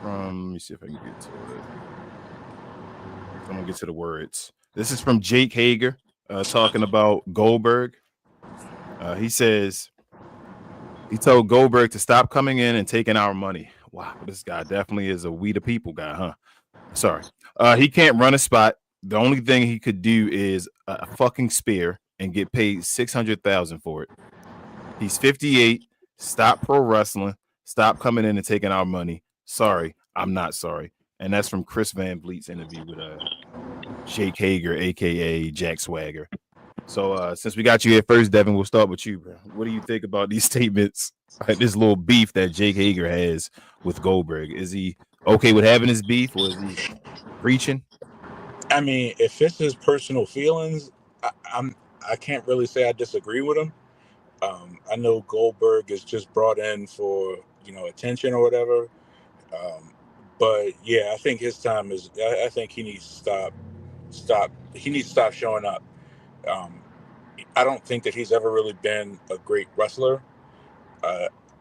from. Let me see if I can get to it. I'm gonna get to the words. This is from Jake Hager talking about Goldberg. He says he told Goldberg to stop coming in and taking our money. Wow, this guy definitely is a we the people guy, huh? Sorry. He can't run a spot. The only thing he could do is a fucking spear and get paid $600,000 for it. He's 58. Stop pro wrestling. Stop coming in and taking our money. Sorry, I'm not sorry. And that's from Chris Van Vliet's interview with Jake Hager, aka Jack Swagger. So since we got you here first, Devin, we'll start with you, bro. What do you think about these statements? This little beef that Jake Hager has with Goldberg. Is he okay with having his beef, or is he preaching? I mean, if it's his personal feelings, I can't really say I disagree with him. I know Goldberg is just brought in for attention or whatever. But yeah, I think his time is. I think he needs to stop. He needs to stop showing up. I don't think that he's ever really been a great wrestler.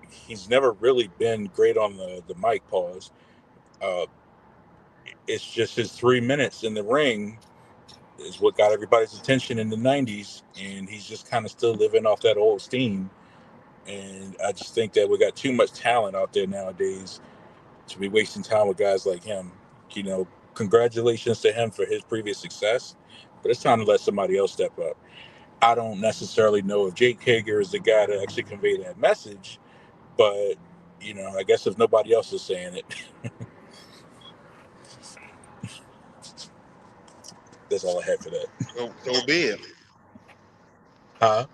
He's never really been great on the mic. Pause. It's just his 3 minutes in the ring is what got everybody's attention in the 90s, and he's just kind of still living off that old steam. And I just think that we got too much talent out there nowadays to be wasting time with guys like him. Congratulations to him for his previous success, but it's time to let somebody else step up. I don't necessarily know if Jake Hager is the guy to actually convey that message, but I guess if nobody else is saying it, that's all I have for that. So be it. Huh?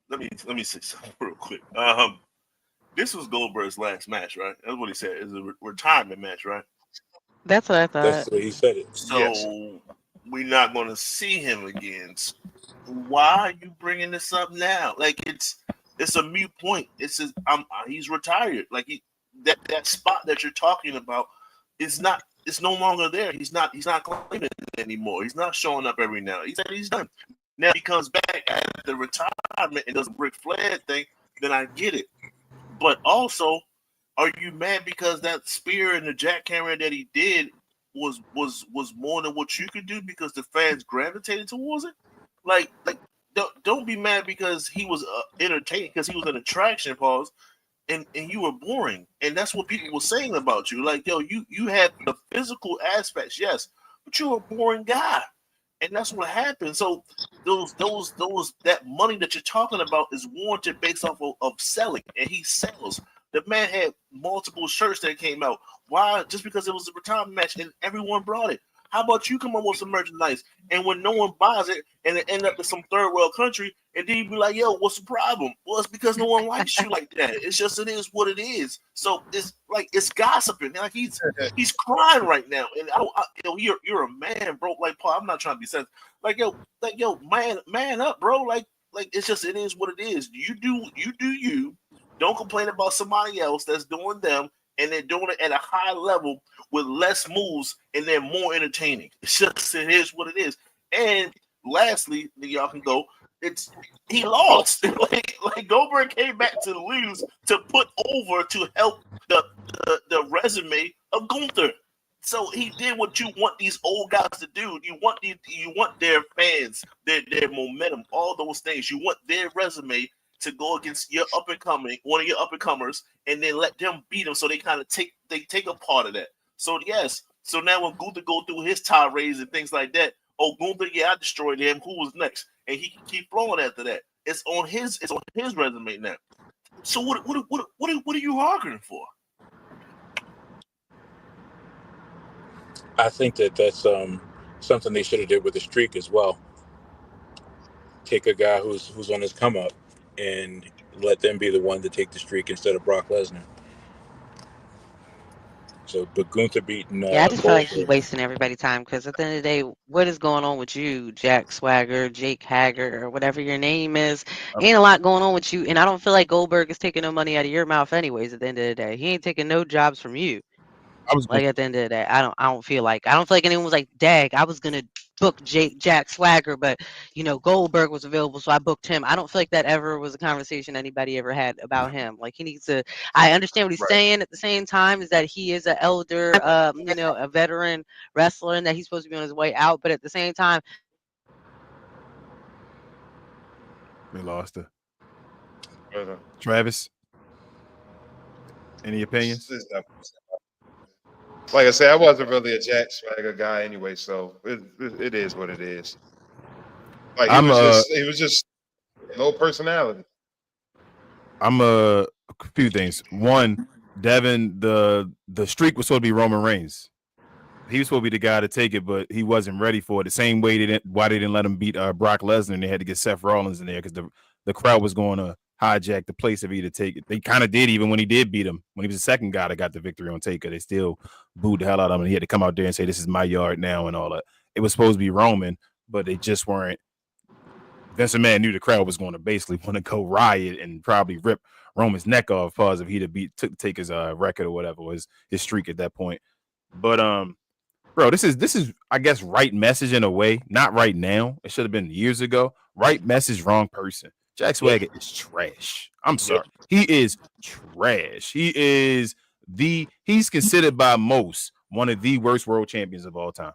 Let me say something real quick. This was Goldberg's last match, right? That's what he said. It's a retirement match, right? That's what I thought. That's the way he said it. So Yes. we're not going to see him again. Why are you bringing this up now? Like it's a moot point. He's retired. Like that spot that you're talking about is not. It's no longer there. He's not claiming it anymore. He's not showing up every now. He said he's done. Now he comes back after retirement and does a Ric Flair thing. Then I get it. But also, are you mad because that spear and the jackhammer that he did was more than what you could do because the fans gravitated towards it? Like don't be mad because he was entertaining, because he was an attraction, pause, and you were boring. And that's what people were saying about you. Like, yo, you had the physical aspects, yes, but you're a boring guy. And that's what happened. So that money that you're talking about is warranted based off of selling, and he sells. The man had multiple shirts that came out. Why? Just because it was a retirement match and everyone brought it. How about you come up with some merchandise, and when no one buys it and it end up in some third world country, and then you be like, yo, what's the problem? Well, it's because no one likes you like that. It's just, it is what it is. So it's like, it's gossiping. Like he's crying right now. And you're a man, bro. Like, Paul, I'm not trying to be sensitive. Like, yo, man up, bro. Like it's just, it is what it is. You do you. Don't complain about somebody else that's doing them, and they're doing it at a high level with less moves, and they're more entertaining. It's just, it is what it is. And lastly, y'all can go. He lost. like Goldberg came back to lose to put over to help the resume of Gunther. So he did what you want these old guys to do. You want their fans, their momentum, all those things. You want their resume to go against your one of your up and comers, and then let them beat them. So they kind of take a part of that. So yes. So now when Gunther go through his tirades and things like that, oh Gunther, yeah, I destroyed him. Who was next? And he can keep flowing after that. It's on his resume now. So what are you arguing for? I think that's something they should have did with the streak as well. Take a guy who's on his come up and let them be the one to take the streak instead of Brock Lesnar. So, but Gunther beating Yeah, I just feel like he's Goldberg. wasting everybody's time because at the end of the day, what is going on with you, Jack Swagger, Jake Hager, or whatever your name is? Ain't a lot going on with you, and I don't feel like Goldberg is taking no money out of your mouth, anyways. At the end of the day, he ain't taking no jobs from you. Like at the end of the day, I don't feel like anyone was like, "Dag, I was gonna book Jack Swagger, but Goldberg was available, so I booked him." I don't feel like that ever was a conversation anybody ever had about him. Like he needs to. I understand what he's saying. At the same time, is that he is an elder, a veteran wrestler, and that he's supposed to be on his way out. But at the same time, We lost her. Travis, any opinions? Like I said, I wasn't really a Jack Swagger guy anyway, so it is what it is. Like he was just no personality. I'm a few things. One, Devin, the streak was supposed to be Roman Reigns. He was supposed to be the guy to take it, but he wasn't ready for it. The same way why they didn't let him beat Brock Lesnar, and they had to get Seth Rollins in there because the crowd was going to hijack the place of to take it. They kind of did even when he did beat him. When he was the second guy that got the victory on Taker, they still booed the hell out of him. And he had to come out there and say, "This is my yard now," and all that. It was supposed to be Roman, but they just weren't. Vince McMahon knew the crowd was going to basically want to go riot and probably rip Roman's neck off, if he'd have take his record or whatever was his streak at that point. But bro, this is I guess right message in a way. Not right now. It should have been years ago. Right message, wrong person. Jack Swagger is trash. I'm sorry. He is trash. He's considered by most one of the worst world champions of all time.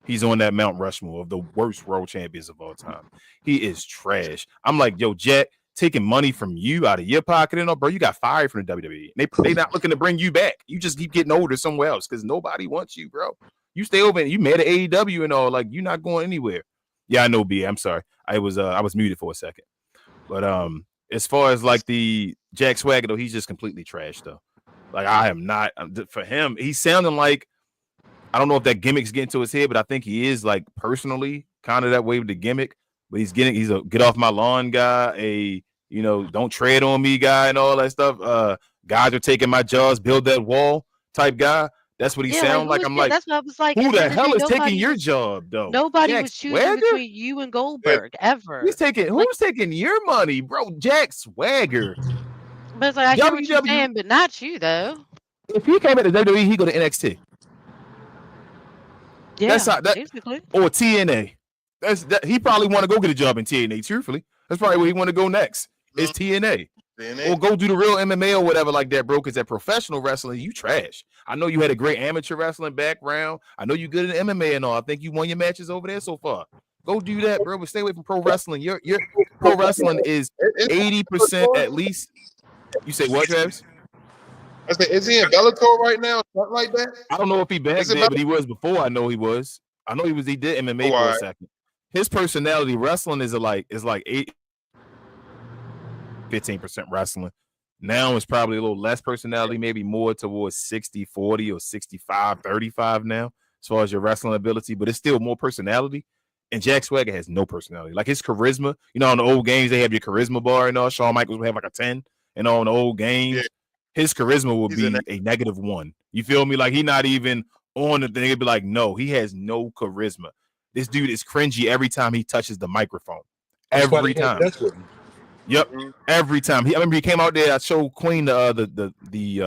He's on that Mount Rushmore of the worst world champions of all time. He is trash. I'm like, yo, Jack, taking money from you out of your pocket and all, bro. You got fired from the WWE. They not looking to bring you back. You just keep getting older somewhere else because nobody wants you, bro. You stay over and you made an AEW and all. Like, you're not going anywhere. Yeah, I know, B. I'm sorry. I was muted for a second. But as far as like the Jack Swagger, though, he's just completely trash, though. Like, I am not for him. He's sounding like, I don't know if that gimmick's getting to his head, but I think he is like personally kind of that way with the gimmick. But he's a get off my lawn guy, don't tread on me guy, and all that stuff. Guys are taking my jobs, build that wall type guy. That's what he sounds like. I'm like, that's what I was like. Who the hell is taking your job, though? Nobody Jack was choosing Swagger? between you and Goldberg ever. Who's taking your money, bro? Jack Swagger. But it's like, I hear what you're saying, but not you, though. If he came at the WWE, he'd go to NXT. Yeah, basically. Or TNA. He probably want to go get a job in TNA, truthfully. That's probably where he want to go next. Is TNA. Or go do the real MMA or whatever like that, bro, because that professional wrestling, you trash. I know you had a great amateur wrestling background. I know you good at MMA and all. I think you won your matches over there so far. Go do that, bro, but stay away from pro wrestling. Your pro wrestling is 80% at least. You say what, Travis? I said, is he in Bellator right now? Something like that? I don't know if he back there, but he was before. I know he was. He did MMA for a second. His personality, wrestling is like 15% wrestling. Now it's probably a little less personality, maybe more towards 60-40 or 65-35 now, as far as your wrestling ability, but it's still more personality. And Jack Swagger has no personality. Like his charisma, on the old games, they have your charisma bar and all. Shawn Michaels would have like a 10, and on the old games. Yeah. His charisma would be a -1. You feel me? Like he not even on the thing. It'd be like, no, he has no charisma. This dude is cringy every time he touches the microphone. Every time. Yep, every time. I remember he came out there. I showed Queen the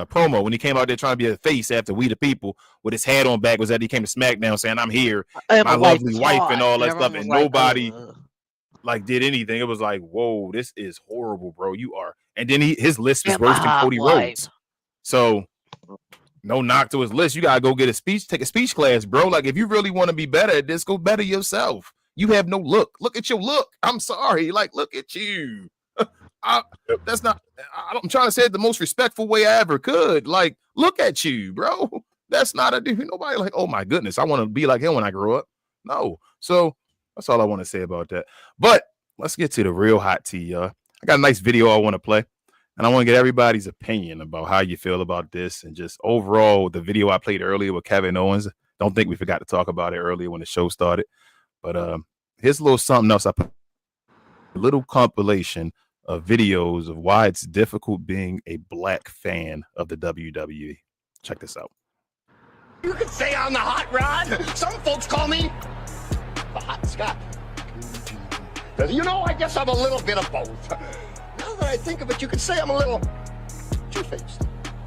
promo when he came out there trying to be a face after We the People with his hat on back. Was that he came to SmackDown saying, "I'm here, my lovely wife and all that stuff," and nobody like did anything. It was like, whoa, this is horrible, bro. You are. And then his list is worse than Cody Rhodes. So no knock to his list. You gotta go get a speech, take a speech class, bro. Like if you really want to be better at this, go better yourself. You have no look. Look at your look. I'm sorry. Like, look at you. That's not. I'm trying to say it the most respectful way I ever could. Like, look at you, bro. That's not a dude. Nobody like, oh my goodness, I want to be like him when I grow up. No. So that's all I want to say about that. But let's get to the real hot tea, y'all. I got a nice video I want to play, and I want to get everybody's opinion about how you feel about this and just overall the video I played earlier with Kevin Owens. Don't think we forgot to talk about it earlier when the show started. But here's a little something else. I put a little compilation of videos of why it's difficult being a black fan of the WWE. Check this out. You could say I'm the hot rod. Some folks call me the hot Scott. You know, I guess I'm a little bit of both. Now that I think of it, you could say I'm a little two-faced.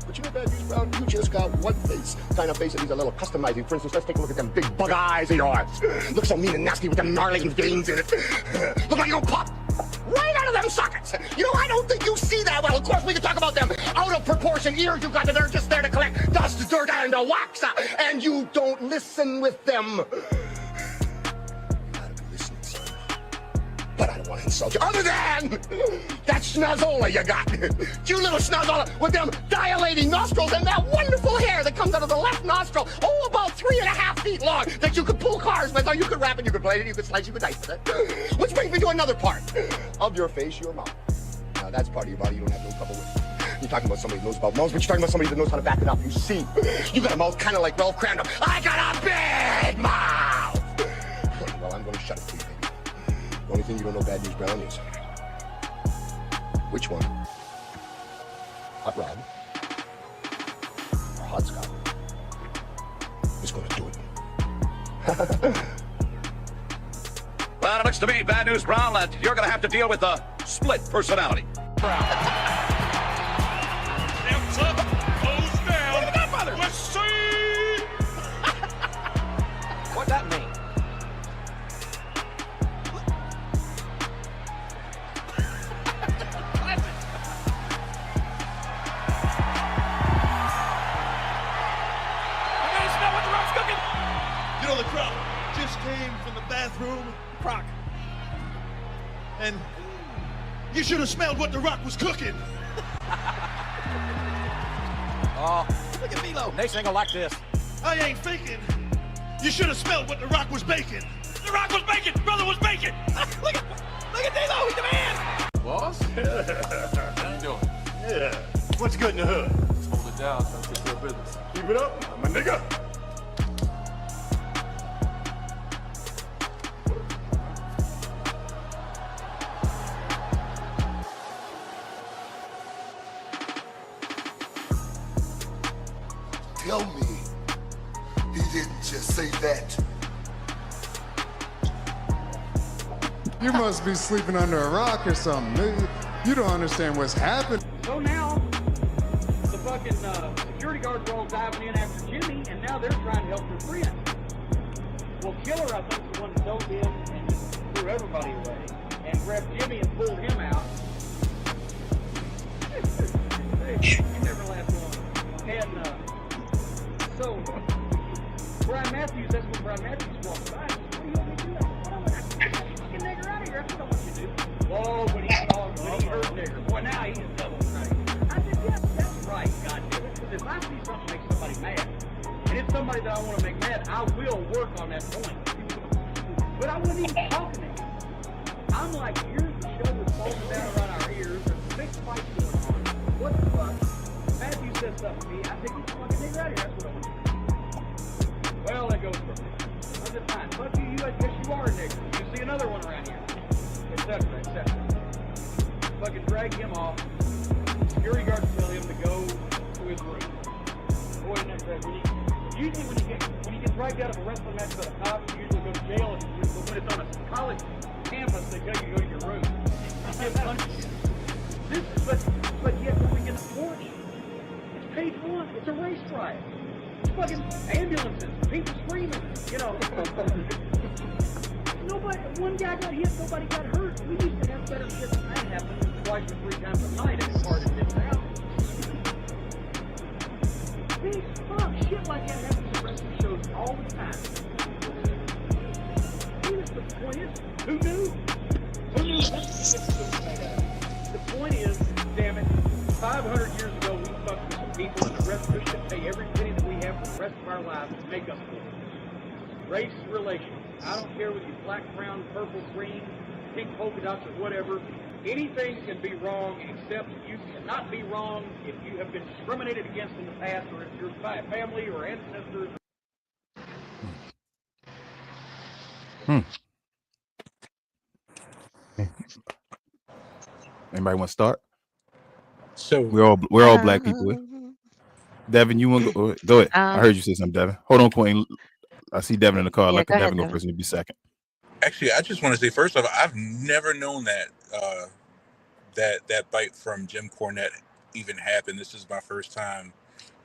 But you know, Bad News Brown, you just got one face. Kind of face that needs a little customizing. For instance, let's take a look at them big bug eyes of yours. Look so mean and nasty with them gnarly veins in it. Look like you'll pop right out of them sockets. You know, I don't think you see that well. Of course, we can talk about them out of proportion ears you got that are just there to collect dust, dirt, and wax. And you don't listen with them. But I don't want to insult you. Other than that schnozola you got. Cute little schnozola with them dilating nostrils and that wonderful hair that comes out of the left nostril. Oh, about 3.5 feet long that you could pull cars with, or you could wrap it, you could plate it, you could slice, you could dice with it. Which brings me to another part of your face, your mouth. Now, that's part of your body you don't have no trouble with. You're talking about somebody who knows about mouths, but you're talking about somebody that knows how to back it up. You see, you got a mouth kind of like Ralph Crandall. I got a big mouth! Well, I'm going to shut it for you, baby. The only thing you don't know, Bad News Brown, is which one? Hot Rod or Hot Scott is going to do it. Well, it looks to me, Bad News Brown, that you're going to have to deal with a split personality. Down, up, goes down. Look at that, mother! Let's see! What'd that mean? You know, the crowd just came from the bathroom, Croc. And you should have smelled what The Rock was cooking. Oh, look at Milo. Next thing I like this. I ain't faking. You should have smelled what The Rock was baking. The Rock was baking. Brother was baking. look at D-Lo. He's the man. Boss? How you doing? Yeah. What's good in the hood? Let's hold it down. Trying to take care of business. Keep it up, my nigga. Tell me he didn't just say that. You must be sleeping under a rock or something. You don't understand what's happening. So now, the fucking security guards are all diving in after Jimmy, and now they're trying to help their friend. Well, Killer, I think, is the one that dove in and just threw everybody away, and grabbed Jimmy and pulled him out. Hey, you never laughed one. And, so, Brian Matthews, that's when Brian Matthews walked by. What do you want me to do? Fucking nigger out of here. That's what I want you to do. Whoa, when he heard nigger. Boy, now he's double right. I said, yes, that's right, goddammit. Because if I see something make somebody mad, and it's somebody that I want to make mad, I will work on that point. But I wasn't even talking to him. I'm like, here's the show that's falling down around our ears. There's a big fight going on. What the fuck? Matthew said something to me. I think he's fucking nigger out of here. That's what I want to do. Well, that goes from there. I said, fine. Fuck you. I guess you are a nigger. You see another one around here. Etc. Etc. Fucking drag him off. Security guards tell him to go to his room. Boy, and that's that. Usually when you get dragged out of a wrestling match by the cops, you usually go to jail. And when it's on a college campus, they tell you to go to your room. You get punished. But yet when we get to Porsche, it's page one. It's a race riot. It's fucking ambulances, people screaming. You know, nobody. One guy got hit, nobody got hurt. We used to have better shit than that happen twice or 3 times a night as hard as this now. Fuck, shit like that happens at wrestling shows all the time. The point is, who knew? Who knew? The point is, damn it, 500 years ago we fucked with some people, and the rest of us should pay every penny that we have for the rest of our lives to make up for it. Race relations. I don't care whether you're black, brown, purple, green, pink polka dots, or whatever. Anything can be wrong, except you cannot be wrong if you have been discriminated against in the past, or if your family or ancestors. Anybody want to start? So we're all black people here. Devin, you want to go? Go ahead. I heard you say something, Devin. Hold on, Queen. I see Devin in the car. Yeah, Let go ahead, Devin go Devin. first. Maybe second. actually, I just want to say first off, I've never known that that bite from Jim Cornette even happened. This is my first time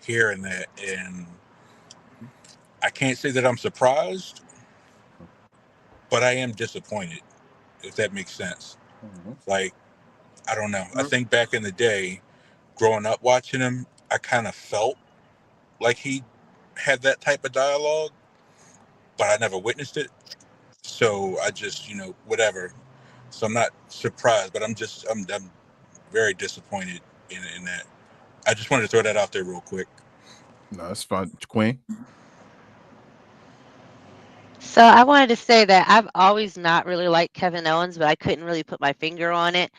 hearing that, and I can't say that I'm surprised, but I am disappointed, if that makes sense. Like, I don't know. I think back in the day, growing up watching him, I kind of felt like he had that type of dialogue, but I never witnessed it. So I just, whatever. So I'm not surprised, but I'm very disappointed in that. I just wanted to throw that out there real quick. No, that's fine. Queen? So I wanted to say that I've always not really liked Kevin Owens, but I couldn't really put my finger on it.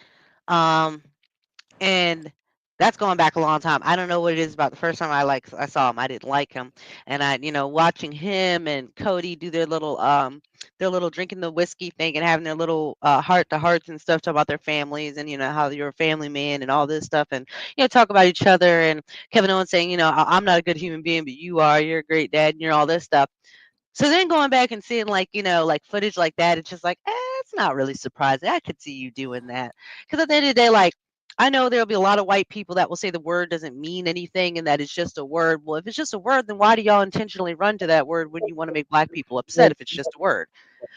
And that's going back a long time. I don't know what it is about the first time I saw him. I didn't like him. And watching him and Cody do their little drinking the whiskey thing and having their little heart to hearts and stuff, talk about their families and how you're a family man and all this stuff, and talk about each other, and Kevin Owens saying, I'm not a good human being, but you are, you're a great dad, and you're all this stuff. So then going back and seeing like footage like that, it's just like, it's not really surprising. I could see you doing that. Because at the end of the day, like, I know there'll be a lot of white people that will say the word doesn't mean anything and that it's just a word. Well, if it's just a word, then why do y'all intentionally run to that word when you want to make black people upset if it's just a word?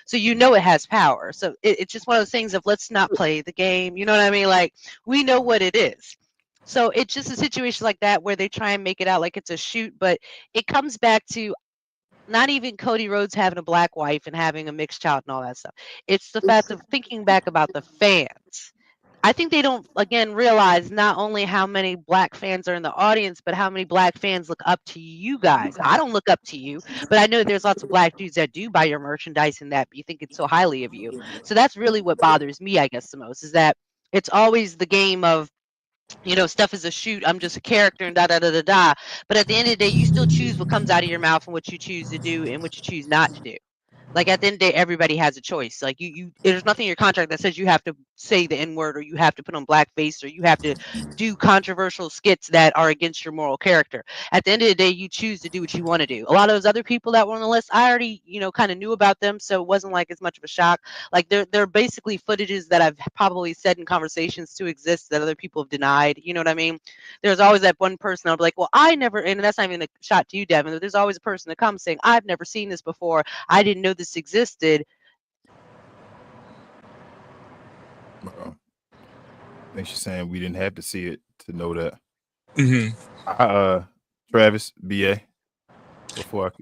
So it has power. So it's just one of those things of let's not play the game. You know what I mean? Like, we know what it is. So it's just a situation like that where they try and make it out like it's a shoot, but it comes back to not even Cody Rhodes having a black wife and having a mixed child and all that stuff. It's the fact of thinking back about the fans. I think they don't, again, realize not only how many black fans are in the audience, but how many black fans look up to you guys. I don't look up to you, but I know there's lots of black dudes that do buy your merchandise and that you think it's so highly of you. So that's really what bothers me, I guess, the most, is that it's always the game of, stuff is a shoot. I'm just a character and da da da da da. But at the end of the day, you still choose what comes out of your mouth and what you choose to do and what you choose not to do. Like at the end of the day, everybody has a choice. Like there's nothing in your contract that says you have to say the N-word or you have to put on blackface or you have to do controversial skits that are against your moral character. At the end of the day, you choose to do what you want to do. A lot of those other people that were on the list, I already, kind of knew about them, so it wasn't like as much of a shock. Like they're basically footages that I've probably said in conversations to exist that other people have denied. You know what I mean? There's always that one person I'll be like, well, I never, and that's not even a shot to you, Devin, but there's always a person that comes saying, I've never seen this before. I didn't know this existed. I think she's saying we didn't have to see it to know that. Mm-hmm. Travis, BA. Before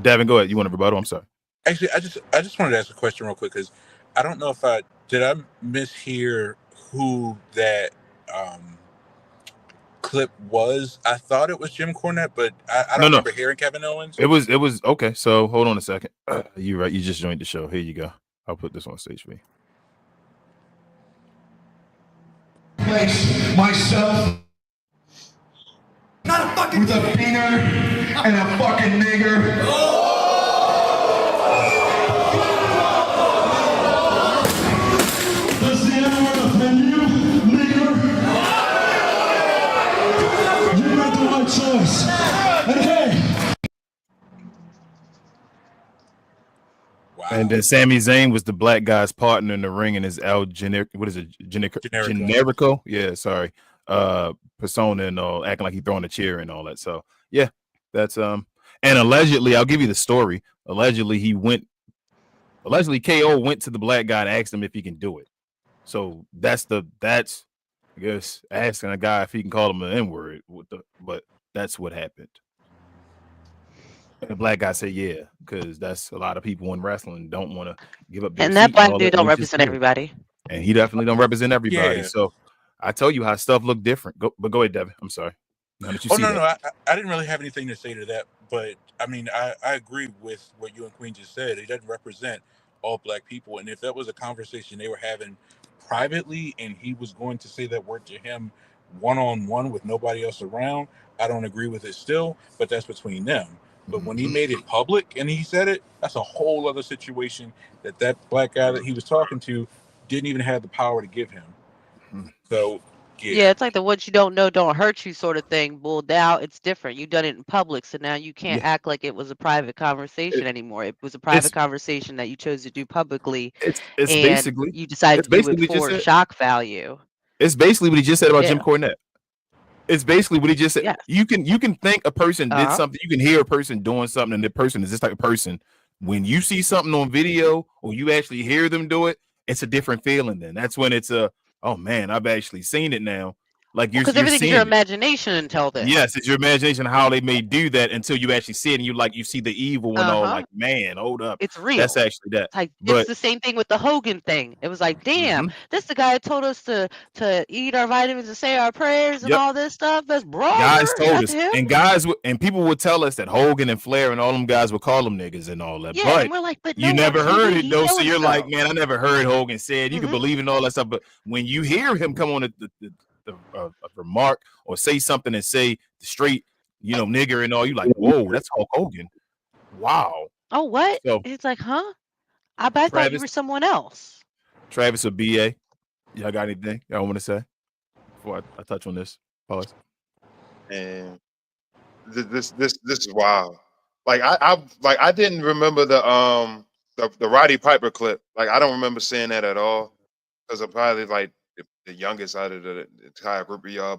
Devin, go ahead. You want to rebuttal? I'm sorry. Actually, I just wanted to ask a question real quick because I don't know if I mishear who that clip was. I thought it was Jim Cornette, but I don't remember hearing Kevin Owens. It was okay. So hold on a second. You're right. You just joined the show. Here you go. I'll put this on stage for you. Place myself not a fucking with a beaner and a fucking nigger. Does the N-word offend you, nigger? You made the right choice. And hey, Wow. And then Sami Zayn was the black guy's partner in the ring, and his Generico? Yeah, sorry. Persona and all, acting like he throwing a chair and all that. So yeah, that's and allegedly, I'll give you the story. Allegedly, KO went to the black guy and asked him if he can do it. So that's I guess asking a guy if he can call him an N-word, but that's what happened. And the black guy said, yeah, because that's a lot of people in wrestling don't want to give up their And that seat black all dude that, don't and he just represent did it. everybody. And he definitely don't represent everybody. Yeah. So I tell you how stuff look different. Go ahead, Devin. I'm sorry. Now that you see No. I didn't really have anything to say to that, but I mean, I agree with what you and Queen just said. He doesn't represent all black people, and if that was a conversation they were having privately, and he was going to say that word to him one-on-one with nobody else around, I don't agree with it still, but that's between them. But when he made it public and he said it, that's a whole other situation that black guy that he was talking to didn't even have the power to give him. So Yeah, it's like the what you don't know don't hurt you sort of thing. Well, now it's different. You done it in public, so now you can't act like it was a private conversation anymore. It was a private conversation that you chose to do publicly, It's and basically you decided to do it what he just for said. shock value. It's basically what he just said about Jim Yeah. Cornette. It's basically what he just said. Yeah. You can think a person did Uh-huh. something. You can hear a person doing something, and the person is this type of person. When you see something on video or you actually hear them do it, it's a different feeling. Then that's when it's oh man, I've actually seen it now. Like Because you're everything is seeing your it. imagination until then. Yes, it's your imagination how they may do that until you actually see it and you see the evil and all. Uh-huh. Like, man, hold up, It's real. that's actually that. It's like But it's the same thing with the Hogan thing. It was like, damn, this the guy that told us to eat our vitamins and say our prayers and Yep. all this stuff. That's brother. guys told That's us, him. and people would tell us that Hogan and Flair and all them guys would call them niggas and all that. Yeah, But and we're like, but you no, never actually, heard it he though, so so you're and like, so. man, I never heard Hogan said. You can believe in all that stuff, but when you hear him come on a remark or say something and say the straight, nigger and all, you like, whoa, that's Hulk Hogan. Wow. Oh, what? So It's like, huh? I thought you Travis, were someone else. Travis or BA, y'all got anything y'all want to say before I touch on this? Pause. And this is wild. Like I didn't remember the Roddy Piper clip. Like I don't remember seeing that at all because I'm probably like the youngest out of the entire group of y'all.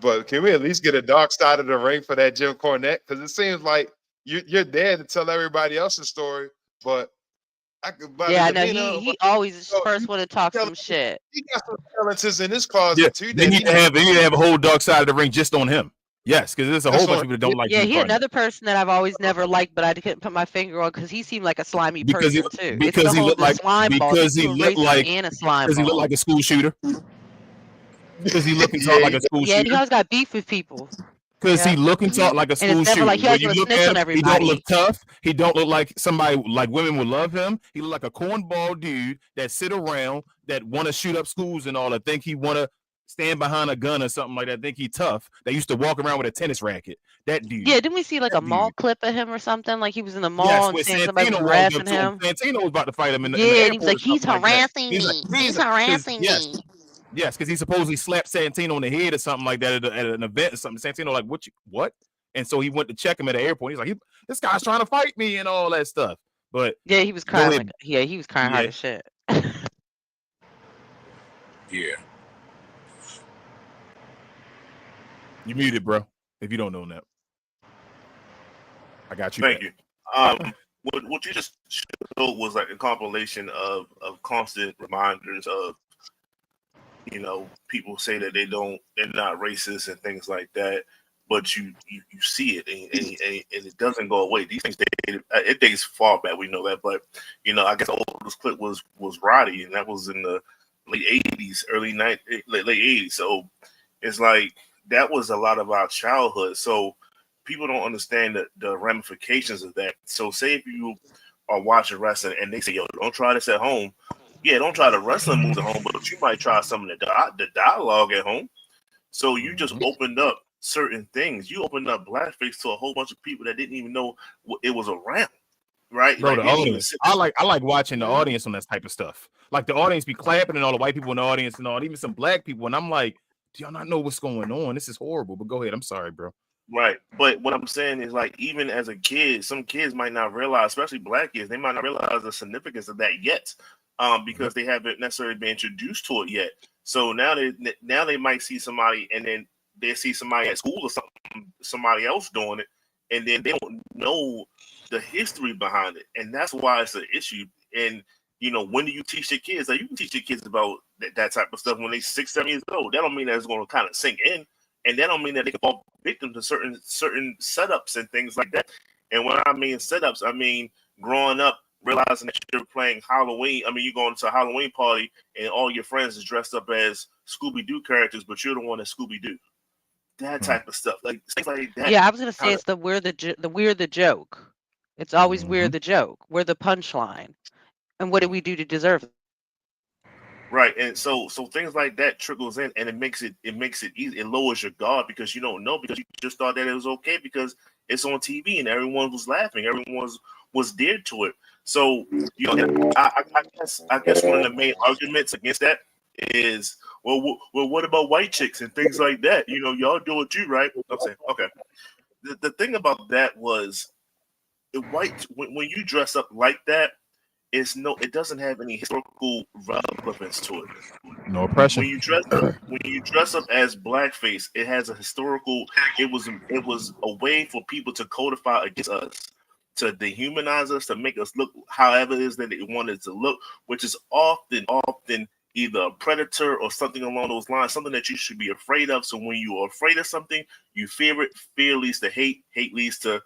But can we at least get a dark side of the ring for that Jim Cornette? Because it seems like you're there to tell everybody else's story, but Yeah, I know he always is the first one to talk some shit. He got some skeletons in his closet too. They need to have a whole dark side of the ring just on him. Yes, because there's a whole bunch of people that don't like Yeah, Jim he Cornette. another person that I've always never liked, but I couldn't put my finger on because he seemed like a slimy person too. Because he looked like slime ball. because he looked like and a slime because he ball. looked like a school shooter. Because he looked and talked like a school Yeah, and he shooter. always got beef with people. Because he look and talk like a school And it's never shooter. like he When always you was look snitch at on him, he don't everybody. look tough. He don't look like somebody like women would love him. He look like a cornball dude that sit around that want to shoot up schools and all. I think he want to stand behind a gun or something like that. I think he tough. That used to walk around with a tennis racket. That dude. Yeah, didn't we see like a mall clip of him or something? Like he was in the mall Yes, and with saying somebody was Santino walked harassing up to him. him. Santino was about to fight him in the Yeah, and he airport was like, or something he's like that. harassing He's me. like, He's harassing me. Yes, because he supposedly slapped Santino on the head or something like that at an event or something. Santino like, what? And so he went to check him at the airport. He's like, this guy's trying to fight me and all that stuff. But yeah, he was crying. He was crying hard as shit. Yeah. You muted, bro. If you don't know that, I got you. Thank you. What you just showed was like a compilation of constant reminders of, people say that they're not racist and things like that, but you see it and it doesn't go away. These things it dates far back, we know that, but I guess the oldest clip was Roddy, and that was in the late 80s, late 80s. So it's like that was a lot of our childhood. So people don't understand the ramifications of that. So say if you are watching wrestling and they say, yo, don't try this at home. Yeah, don't try the wrestling moves at home, but you might try some of the dialogue at home. So you just opened up certain things. You opened up blackface to a whole bunch of people that didn't even know it was around, right? Bro, like, the audience. I like watching the audience on that type of stuff. Like the audience be clapping and all the white people in the audience and all, even some black people. And I'm like, do y'all not know what's going on? This is horrible. But go ahead. I'm sorry, bro. Right. But what I'm saying is, like, even as a kid, some kids might not realize, especially black kids, they might not realize the significance of that yet, because they haven't necessarily been introduced to it yet. So now they might see somebody, and then they see somebody at school or something, somebody else doing it, and then they don't know the history behind it, and that's why it's an issue. And when do you teach your kids? Like, you can teach your kids about that type of stuff when they're 6, 7 years old. That don't mean that it's going to kind of sink in. And that don't mean that they can fall victim to certain setups and things like that. And when I mean setups, I mean growing up, realizing that you're playing Halloween. I mean, you're going to a Halloween party and all your friends is dressed up as Scooby-Doo characters, but you're the one that's Scooby-Doo. That type of stuff, like things like that. Yeah, I was gonna say it's we're the joke. It's always we're the joke. We're the punchline. And what did we do to deserve it? Right, and so things like that trickles in, and it makes it easy. It lowers your guard because you don't know, because you just thought that it was okay because it's on TV and everyone was laughing, everyone was dear to it. So I guess one of the main arguments against that is, well, what about white chicks and things like that? Y'all do it too, right? I'm saying, okay. The thing about that was, when you dress up like that, it doesn't have any historical relevance to it. No oppression. When you dress up as blackface, it has a historical. It was a way for people to codify against us, to dehumanize us, to make us look however it is that they wanted to look, which is often either a predator or something along those lines, something that you should be afraid of. So when you are afraid of something, you fear it. Fear leads to hate. Hate leads to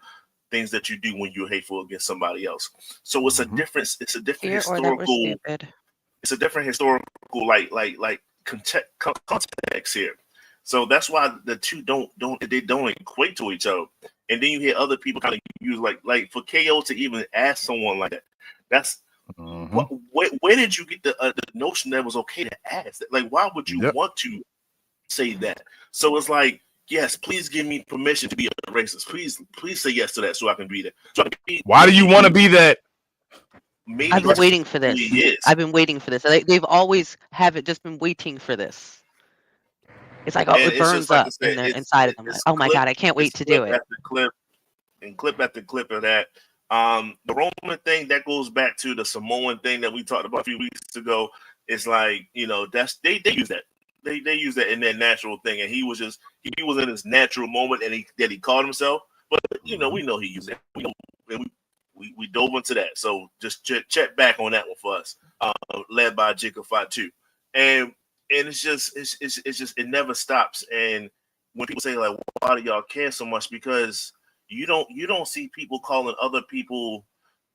things that you do when you're hateful against somebody else. So it's a different historical. It's a different historical context here. So that's why the two don't equate to each other. And then you hear other people kind of use like for KO to even ask someone like that. That's where did you get the notion that it was okay to ask that? Like, why would you want to say that? So it's like, yes, please give me permission to be a racist. Please say yes to that so I can be that. Why do you want to be that? I've been waiting for this. I've been waiting for this. They've always just been waiting for this. It's like, it burns up inside of them. Like, oh my God, I can't wait to do it. Clip after clip of that. The Roman thing, that goes back to the Samoan thing that we talked about a few weeks ago. It's like, that's they use that. They use that in their natural thing, and he was in his natural moment, and he called himself. But we know he used it. We dove into that. So just check back on that one for us. Led by Jacob Fatu, and it's just it never stops. And when people say like, why do y'all care so much? Because you don't see people calling other people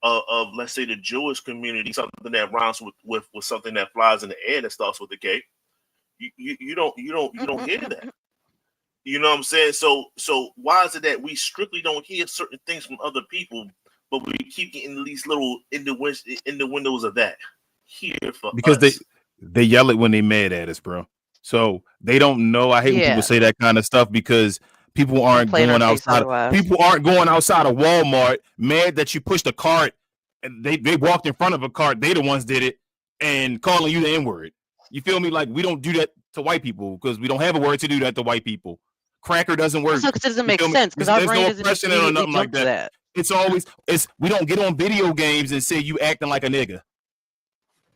of let's say the Jewish community something that rhymes with something that flies in the air that starts with a K. You don't hear that. You know what I'm saying? So why is it that we strictly don't hear certain things from other people, but we keep getting these little in the windows of that here for because us? they yell it when they mad at us, bro. So they don't know. I hate when people say that kind of stuff because people aren't going outside. People aren't going outside of Walmart mad that you pushed a cart and they walked in front of a cart. They the ones did it and calling you the N-word. You feel me? Like, we don't do that to white people because we don't have a word to do that to white people. Cracker doesn't work. It doesn't make sense because our brain doesn't or nothing like that. It's always we don't get on video games and say you acting like a nigga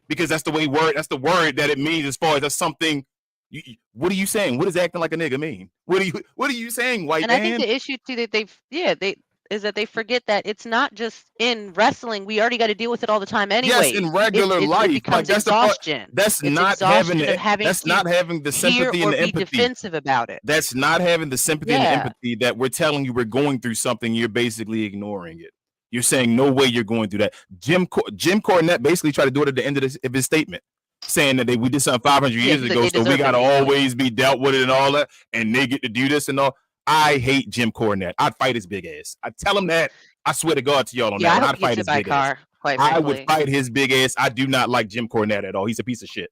because that's the word that it means as far as that's something. What are you saying? What does acting like a nigga mean? What are you saying, white man? And I think the issue too that is that they forget that it's not just in wrestling. We already got to deal with it all the time anyway. Yes, in regular life, it becomes exhaustion. That's not having the sympathy and the empathy. Be defensive about it. That's not having the sympathy and the empathy that we're telling you we're going through something. You're basically ignoring it. You're saying no way you're going through that. Jim Cornette basically tried to do it at the end of his statement, saying that we did something 500 years ago, so we got to always be dealt with it and all that, and they get to do this and all. I hate Jim Cornette. I'd fight his big ass. I tell him that. I swear to God to y'all on that one. I'd fight his big ass. I would fight his big ass. I do not like Jim Cornette at all. He's a piece of shit.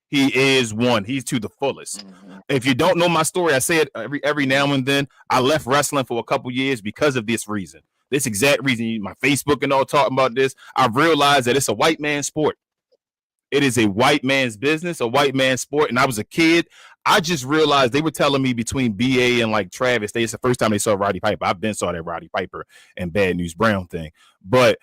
He is one. He's to the fullest. If you don't know my story, I say it every now and then. I left wrestling for a couple years because of this reason. This exact reason. My Facebook and all talking about this. I realized that it's a white man's sport. It is a white man's business, a white man's sport. And I was a kid. I just realized they were telling me between BA and like Travis, it's the first time they saw Roddy Piper. I've been saw that Roddy Piper and Bad News Brown thing, but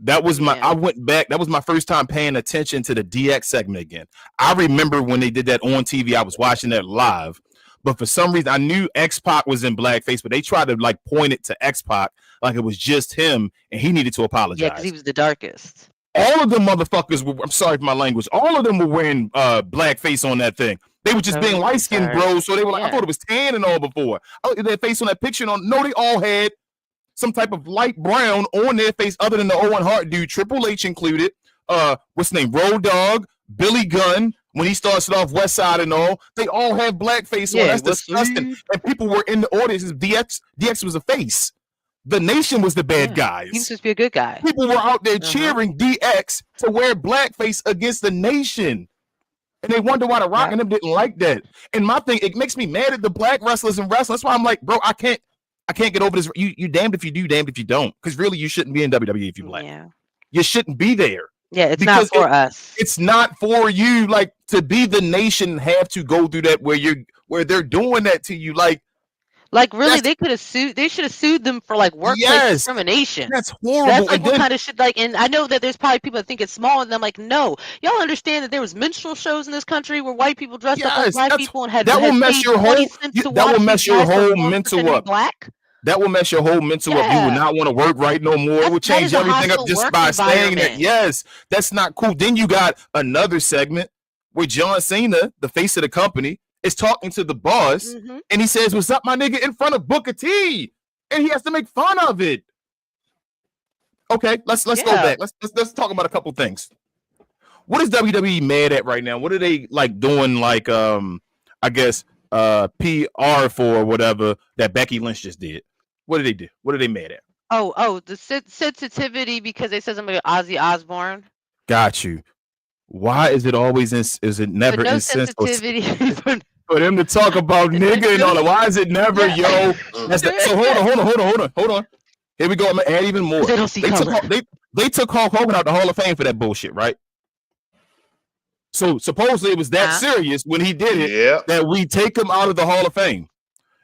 that was I went back. That was my first time paying attention to the DX segment again. I remember when they did that on TV. I was watching that live, but for some reason I knew X-Pac was in blackface, but they tried to like point it to X-Pac like it was just him and he needed to apologize. Yeah, because he was the darkest. All of them motherfuckers were, I'm sorry for my language, all of them were wearing blackface on that thing. They were just being light-skinned, bro. So they were like, I thought it was tan and all before. Their face on that picture, no, they all had some type of light brown on their face other than the Owen Hart dude, Triple H included. What's his name? Road Dogg, Billy Gunn, when he starts it off West Side and all, they all have blackface on. That's disgusting. And people were in the audience. DX was a face. The Nation was the bad guys. He was supposed to be a good guy. People were out there cheering DX to wear blackface against the Nation. And they wonder why The Rock and them didn't like that. And my thing, it makes me mad at the black wrestlers and wrestlers. That's why I'm like, bro, I can't get over this. You damned if you do, damned if you don't. Because really, you shouldn't be in WWE if you're black. Yeah. You shouldn't be there. Yeah, it's not for us. It's not for you. Like, to be the Nation, have to go through that where they're doing that to you. Like really, they could have sued. They should have sued them for like workplace discrimination. That's horrible. That's like what kind of shit. Like, and I know that there's probably people that think it's small, and I'm like, no, y'all understand that there was minstrel shows in this country where white people dressed up like black people and had that will mess your whole mental up. Black. That will mess your whole mental up. You will not want to work right no more. It will change everything up just by saying that. Yes, that's not cool. Then you got another segment where John Cena, the face of the company, is talking to the boss, and he says, "What's up, my nigga?" in front of Booker T, and he has to make fun of it. Okay, let's go back. Let's talk about a couple things. What is WWE mad at right now? What are they like doing? Like, I guess PR for or whatever that Becky Lynch just did. What did they do? What are they mad at? Oh, the sensitivity because they said something about Ozzy Osbourne. Got you. Why is it always is it never insensitive for them to talk about nigga and all that? Why is it never yo? So hold on. Here we go. I'm gonna add even more. They took Hulk Hogan out the Hall of Fame for that bullshit, right? So supposedly it was that serious when he did it that we take him out of the Hall of Fame.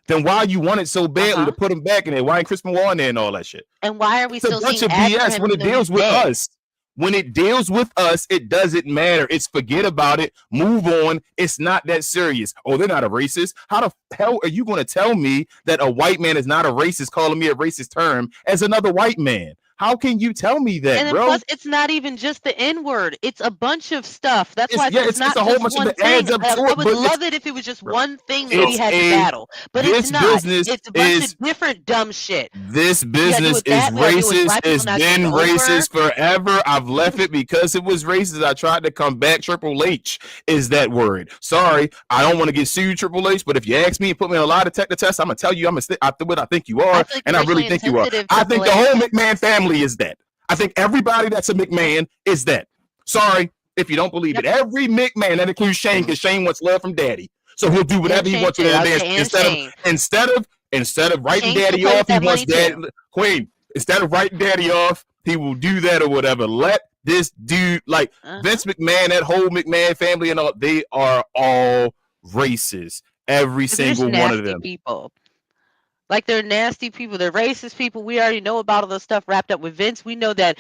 Then why you want it so badly to put him back in there? Why ain't Chris Benoit in there and all that shit? And why are we still seeing BS when it deals with us? When it deals with us, it doesn't matter. It's forget about it. Move on. It's not that serious. Oh, they're not a racist. How the hell are you going to tell me that a white man is not a racist, calling me a racist term as another white man? How can you tell me that, and then bro? Plus, it's not even just the N-word. It's a bunch of stuff. That's why it's not a whole just bunch one of thing. adds up to I it, would love it if it was just one thing that we had to battle. But it's not. It's a bunch of different dumb shit. This business is racist. It's been racist forever. I've left it because it was racist. I tried to come back. Triple H is that word. Sorry, I don't want to get sued, Triple H. But if you ask me and put me on a lie detector test, I'm gonna tell you what I think you are, and I really think you are. I think the whole McMahon family is that. I think everybody that's a McMahon is that. Sorry if you don't believe it. Every McMahon, that includes Shane, because Shane wants love from Daddy, so he'll do whatever he wants with it. Instead of writing Daddy off, he wants Daddy. Queen. Instead of writing Daddy off, he will do that or whatever. Let this dude, like Vince McMahon, that whole McMahon family, and all, they are all racist. Every single one of them. People. Like, they're nasty people. They're racist people. We already know about all the stuff wrapped up with Vince. We know that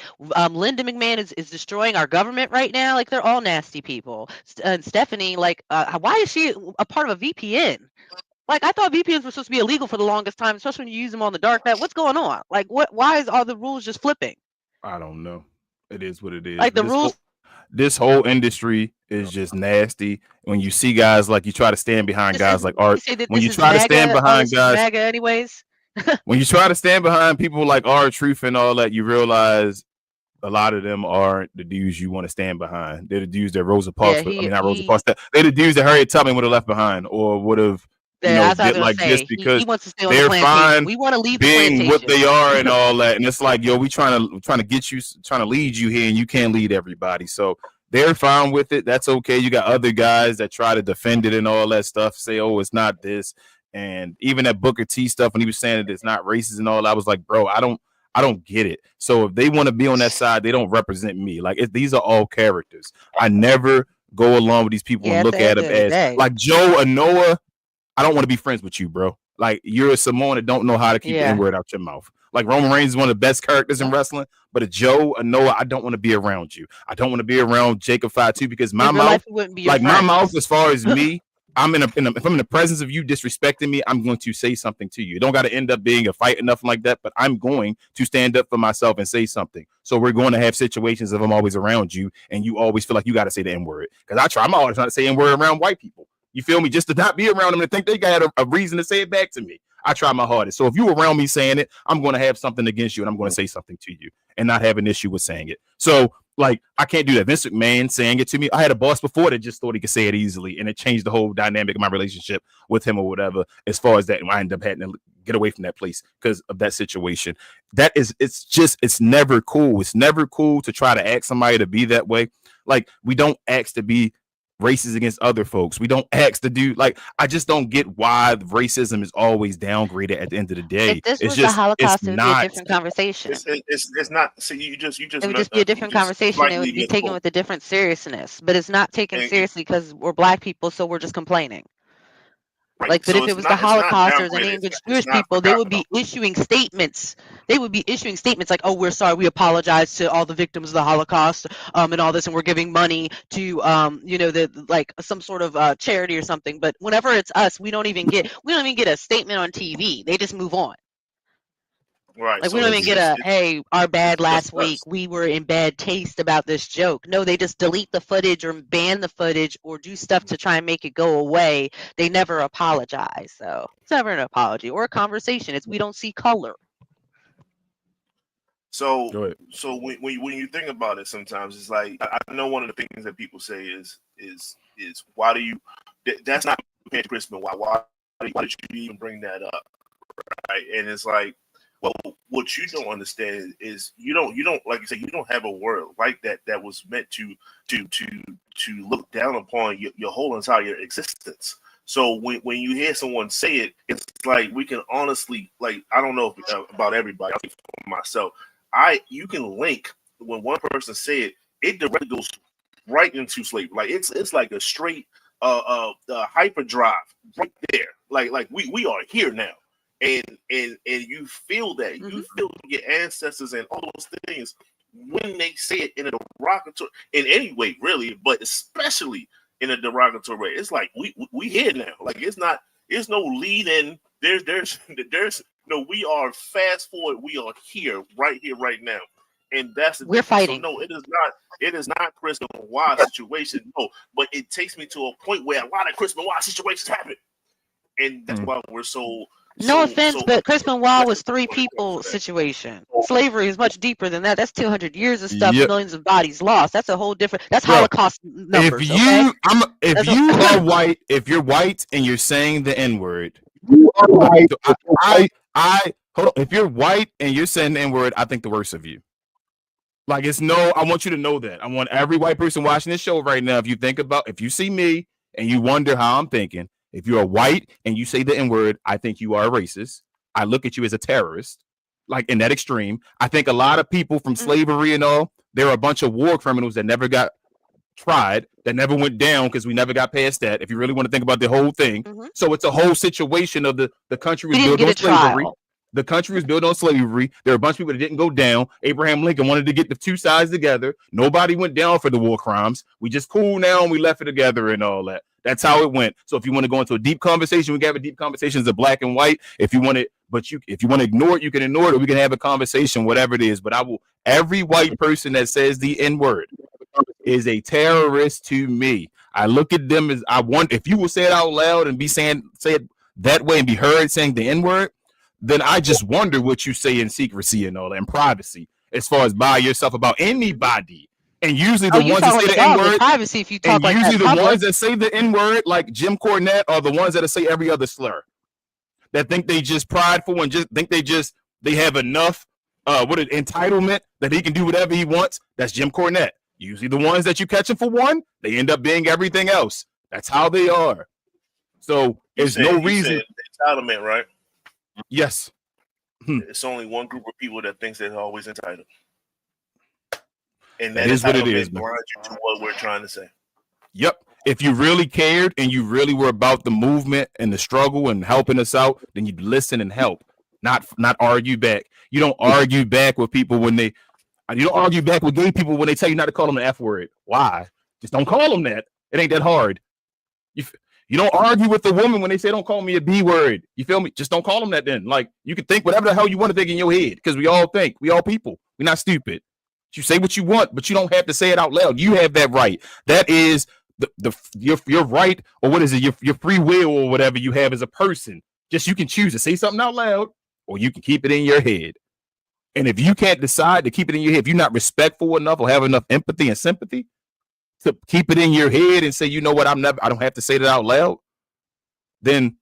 Linda McMahon is destroying our government right now. Like, they're all nasty people. And Stephanie, like, why is she a part of a VPN? Like, I thought VPNs were supposed to be illegal for the longest time, especially when you use them on the dark net. What's going on? Like, why is all the rules just flipping? I don't know. It is what it is. Like, the rules. This whole industry is just nasty. When you see guys like you try to stand behind guys like Art, when you try to stand behind guys, anyways. When you try to stand behind people like Art Truth and all that, you realize a lot of them aren't the dudes you want to stand behind. They're the dudes that Rosa Parks. Rosa Parks. They're the dudes that Harriet Tubman would have left behind or would have. Get like this because they're fine. We want to leave being what they are and all that, and it's like, yo, we trying to get you, trying to lead you here, and you can't lead everybody. So they're fine with it. That's okay. You got other guys that try to defend it and all that stuff. Say, oh, it's not this, and even that Booker T stuff when he was saying that it's not racist and all. I was like, bro, I don't get it. So if they want to be on that side, they don't represent me. Like these are all characters. I never go along with these people Yeah, and at look the at end them of the as day. like Joe or Noah. I don't want to be friends with you, bro. Like you're a Samoan that don't know how to keep the Yeah. N-word out your mouth. Like Roman Reigns is one of the best characters in wrestling, but a Joe, a Noah, I don't want to be around you. I don't want to be around Jacob Fry too because my In real mouth, life, we wouldn't be your like my mouth, friends. as far as me, if I'm in the presence of you disrespecting me, I'm going to say something to you. It don't got to end up being a fight or nothing like that, but I'm going to stand up for myself and say something. So we're going to have situations if I'm always around you and you always feel like you got to say the N-word. Because I'm always trying to say N-word around white people. You feel me? Just to not be around them and think they got a reason to say it back to me. I try my hardest. So if you around me saying it, I'm going to have something against you and I'm going to say something to you and not have an issue with saying it. So like, I can't do that. Vince McMahon saying it to me. I had a boss before that just thought he could say it easily and it changed the whole dynamic of my relationship with him or whatever. As far as that, I ended up having to get away from that place because of that situation. It's never cool. It's never cool to try to ask somebody to be that way. Like we don't ask to be racist against other folks. We don't ask to do like I just don't get why racism is always downgraded at the end of the day. If this It's was the just Holocaust, it would be a not different conversation. It's not. See, you just It would just be a different conversation. It would be taken misspoke. with a different seriousness. But it's not taken And- seriously because we're black people, so we're just complaining. Right. Like, but So if it it's was not, the it's not Holocaust or downgraded. any It's English not Jewish people, they would forgotten be issuing statements. They would be issuing statements like, "Oh, we're sorry. We apologize to all the victims of the Holocaust, and all this, and we're giving money to, the like some sort of charity or something." But whenever it's us, we don't even get a statement on TV. They just move on. Right. Like So we don't it's even get hey, our bad it's just last week. us. We were in bad taste about this joke. No, they just delete the footage or ban the footage or do stuff to try and make it go away. They never apologize. So it's never an apology or a conversation. It's we don't see color. So when you think about it, sometimes it's like I know one of the things that people say is why do you? That's not Chris Benoit. Why did you even bring that up? Right, and it's like, well, what you don't understand is you don't like you say, you don't have a word like that was meant to look down upon your whole entire existence. So when you hear someone say it, it's like we can honestly, like, I don't know about everybody. I think for myself, you can link when one person say it directly goes right into slavery. Like it's like a straight hyperdrive right there. Like we are here now. And you feel that you feel your ancestors and all those things when they say it in a derogatory, in any way really, but especially in a derogatory way. It's like we here now. Like it's no lead in. There's no. We are fast forward. We are here right now, and that's the We're difference. fighting. So no, it is not Chris Benoit situation. No, but it takes me to a point where a lot of Chris Benoit situations happen, and that's why we're so. No offense, but Chris Benoit was 3 people situation. Slavery is much deeper than that. That's 200 years of stuff, Yep. millions of bodies lost. That's a whole different. That's Bro, Holocaust numbers. If you're white and you're saying the N-word, I hold on. If you're white and you're saying the N-word, I think the worst of you. Like I want you to know that. I want every white person watching this show right now. If you see me and you wonder how I'm thinking, if you're white and you say the N-word, I think you are a racist. I look at you as a terrorist, like in that extreme. I think a lot of people from slavery and all, there are a bunch of war criminals that never got tried, that never went down because we never got past that. If you really want to think about the whole thing. So it's a whole situation of the country was built on slavery. The country was built on slavery. There are a bunch of people that didn't go down. Abraham Lincoln wanted to get the two sides together. Nobody went down for the war crimes. We just cool now and we left it together and all that. That's how it went. So if you want to go into a deep conversation, we can have a deep conversation as black and white. If you want to ignore it, you can ignore it, or we can have a conversation, whatever it is. But every white person that says the N-word is a terrorist to me. I look at them as if you will say it out loud and say it that way and be heard saying the N-word, then I just wonder what you say in secrecy and all that, in privacy, as far as by yourself about anybody. And usually the ones that say the N-word, privacy if you talk and like usually that the ones that say the N-word, like Jim Cornette, are the ones that say every other slur. That think they just prideful and just think they have enough entitlement that he can do whatever he wants. That's Jim Cornette. Usually the ones that you catch him for one, they end up being everything else. That's how they are. So there's no reason. Entitlement, right? Yes. It's only one group of people that thinks they're always entitled. And that is what it is, blinds you to what we're trying to say. Yep. If you really cared and you really were about the movement and the struggle and helping us out, then you'd listen and help, not argue back. You don't argue back with people when they. You don't argue back with gay people when they tell you not to call them the F word. Why? Just don't call them that. It ain't that hard. You don't argue with the woman when they say don't call me a B word. You feel me? Just don't call them that then. Like, you can think whatever the hell you want to think in your head, because we all think. We all people. We're not stupid. You say what you want, but you don't have to say it out loud. You have that right. That is your right, or what is it? Your free will, or whatever you have as a person. Just you can choose to say something out loud, or you can keep it in your head. And if you can't decide to keep it in your head, if you're not respectful enough or have enough empathy and sympathy to keep it in your head and say, you know what, I don't have to say that out loud, then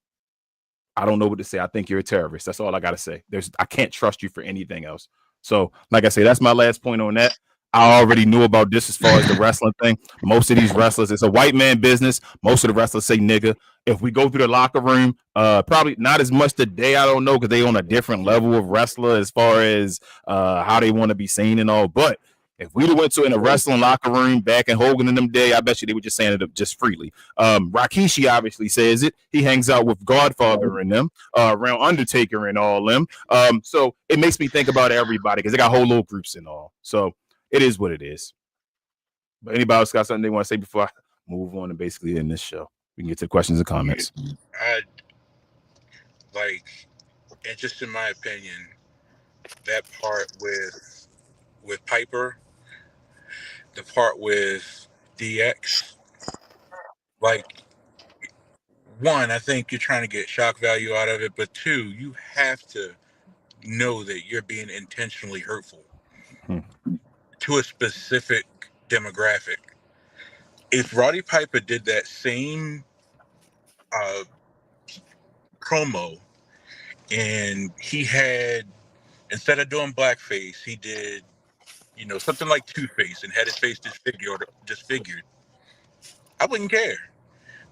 I don't know what to say. I think you're a terrorist. That's all I got to say. I can't trust you for anything else. So, like I say, that's my last point on that. I already knew about this as far as the wrestling thing. Most of these wrestlers, it's a white man business. Most of the wrestlers say nigga. If we go through the locker room, probably not as much today. I don't know, because they on a different level of wrestler as far as how they want to be seen and all. But if we went to in a wrestling locker room back in Hogan in them day, I bet you they were just saying it just freely. Rikishi obviously says it. He hangs out with Godfather and them, around Undertaker and all them. So it makes me think about everybody, because they got whole little groups and all. So it is what it is. But anybody else got something they want to say before I move on and basically end this show? We can get to questions and comments. And just in my opinion, that part with Piper, the part with DX, one, I think you're trying to get shock value out of it, but two, you have to know that you're being intentionally hurtful to a specific demographic. If Roddy Piper did that same promo, and he had, instead of doing blackface, he did, something like Two-Face and had his face disfigured, I wouldn't care.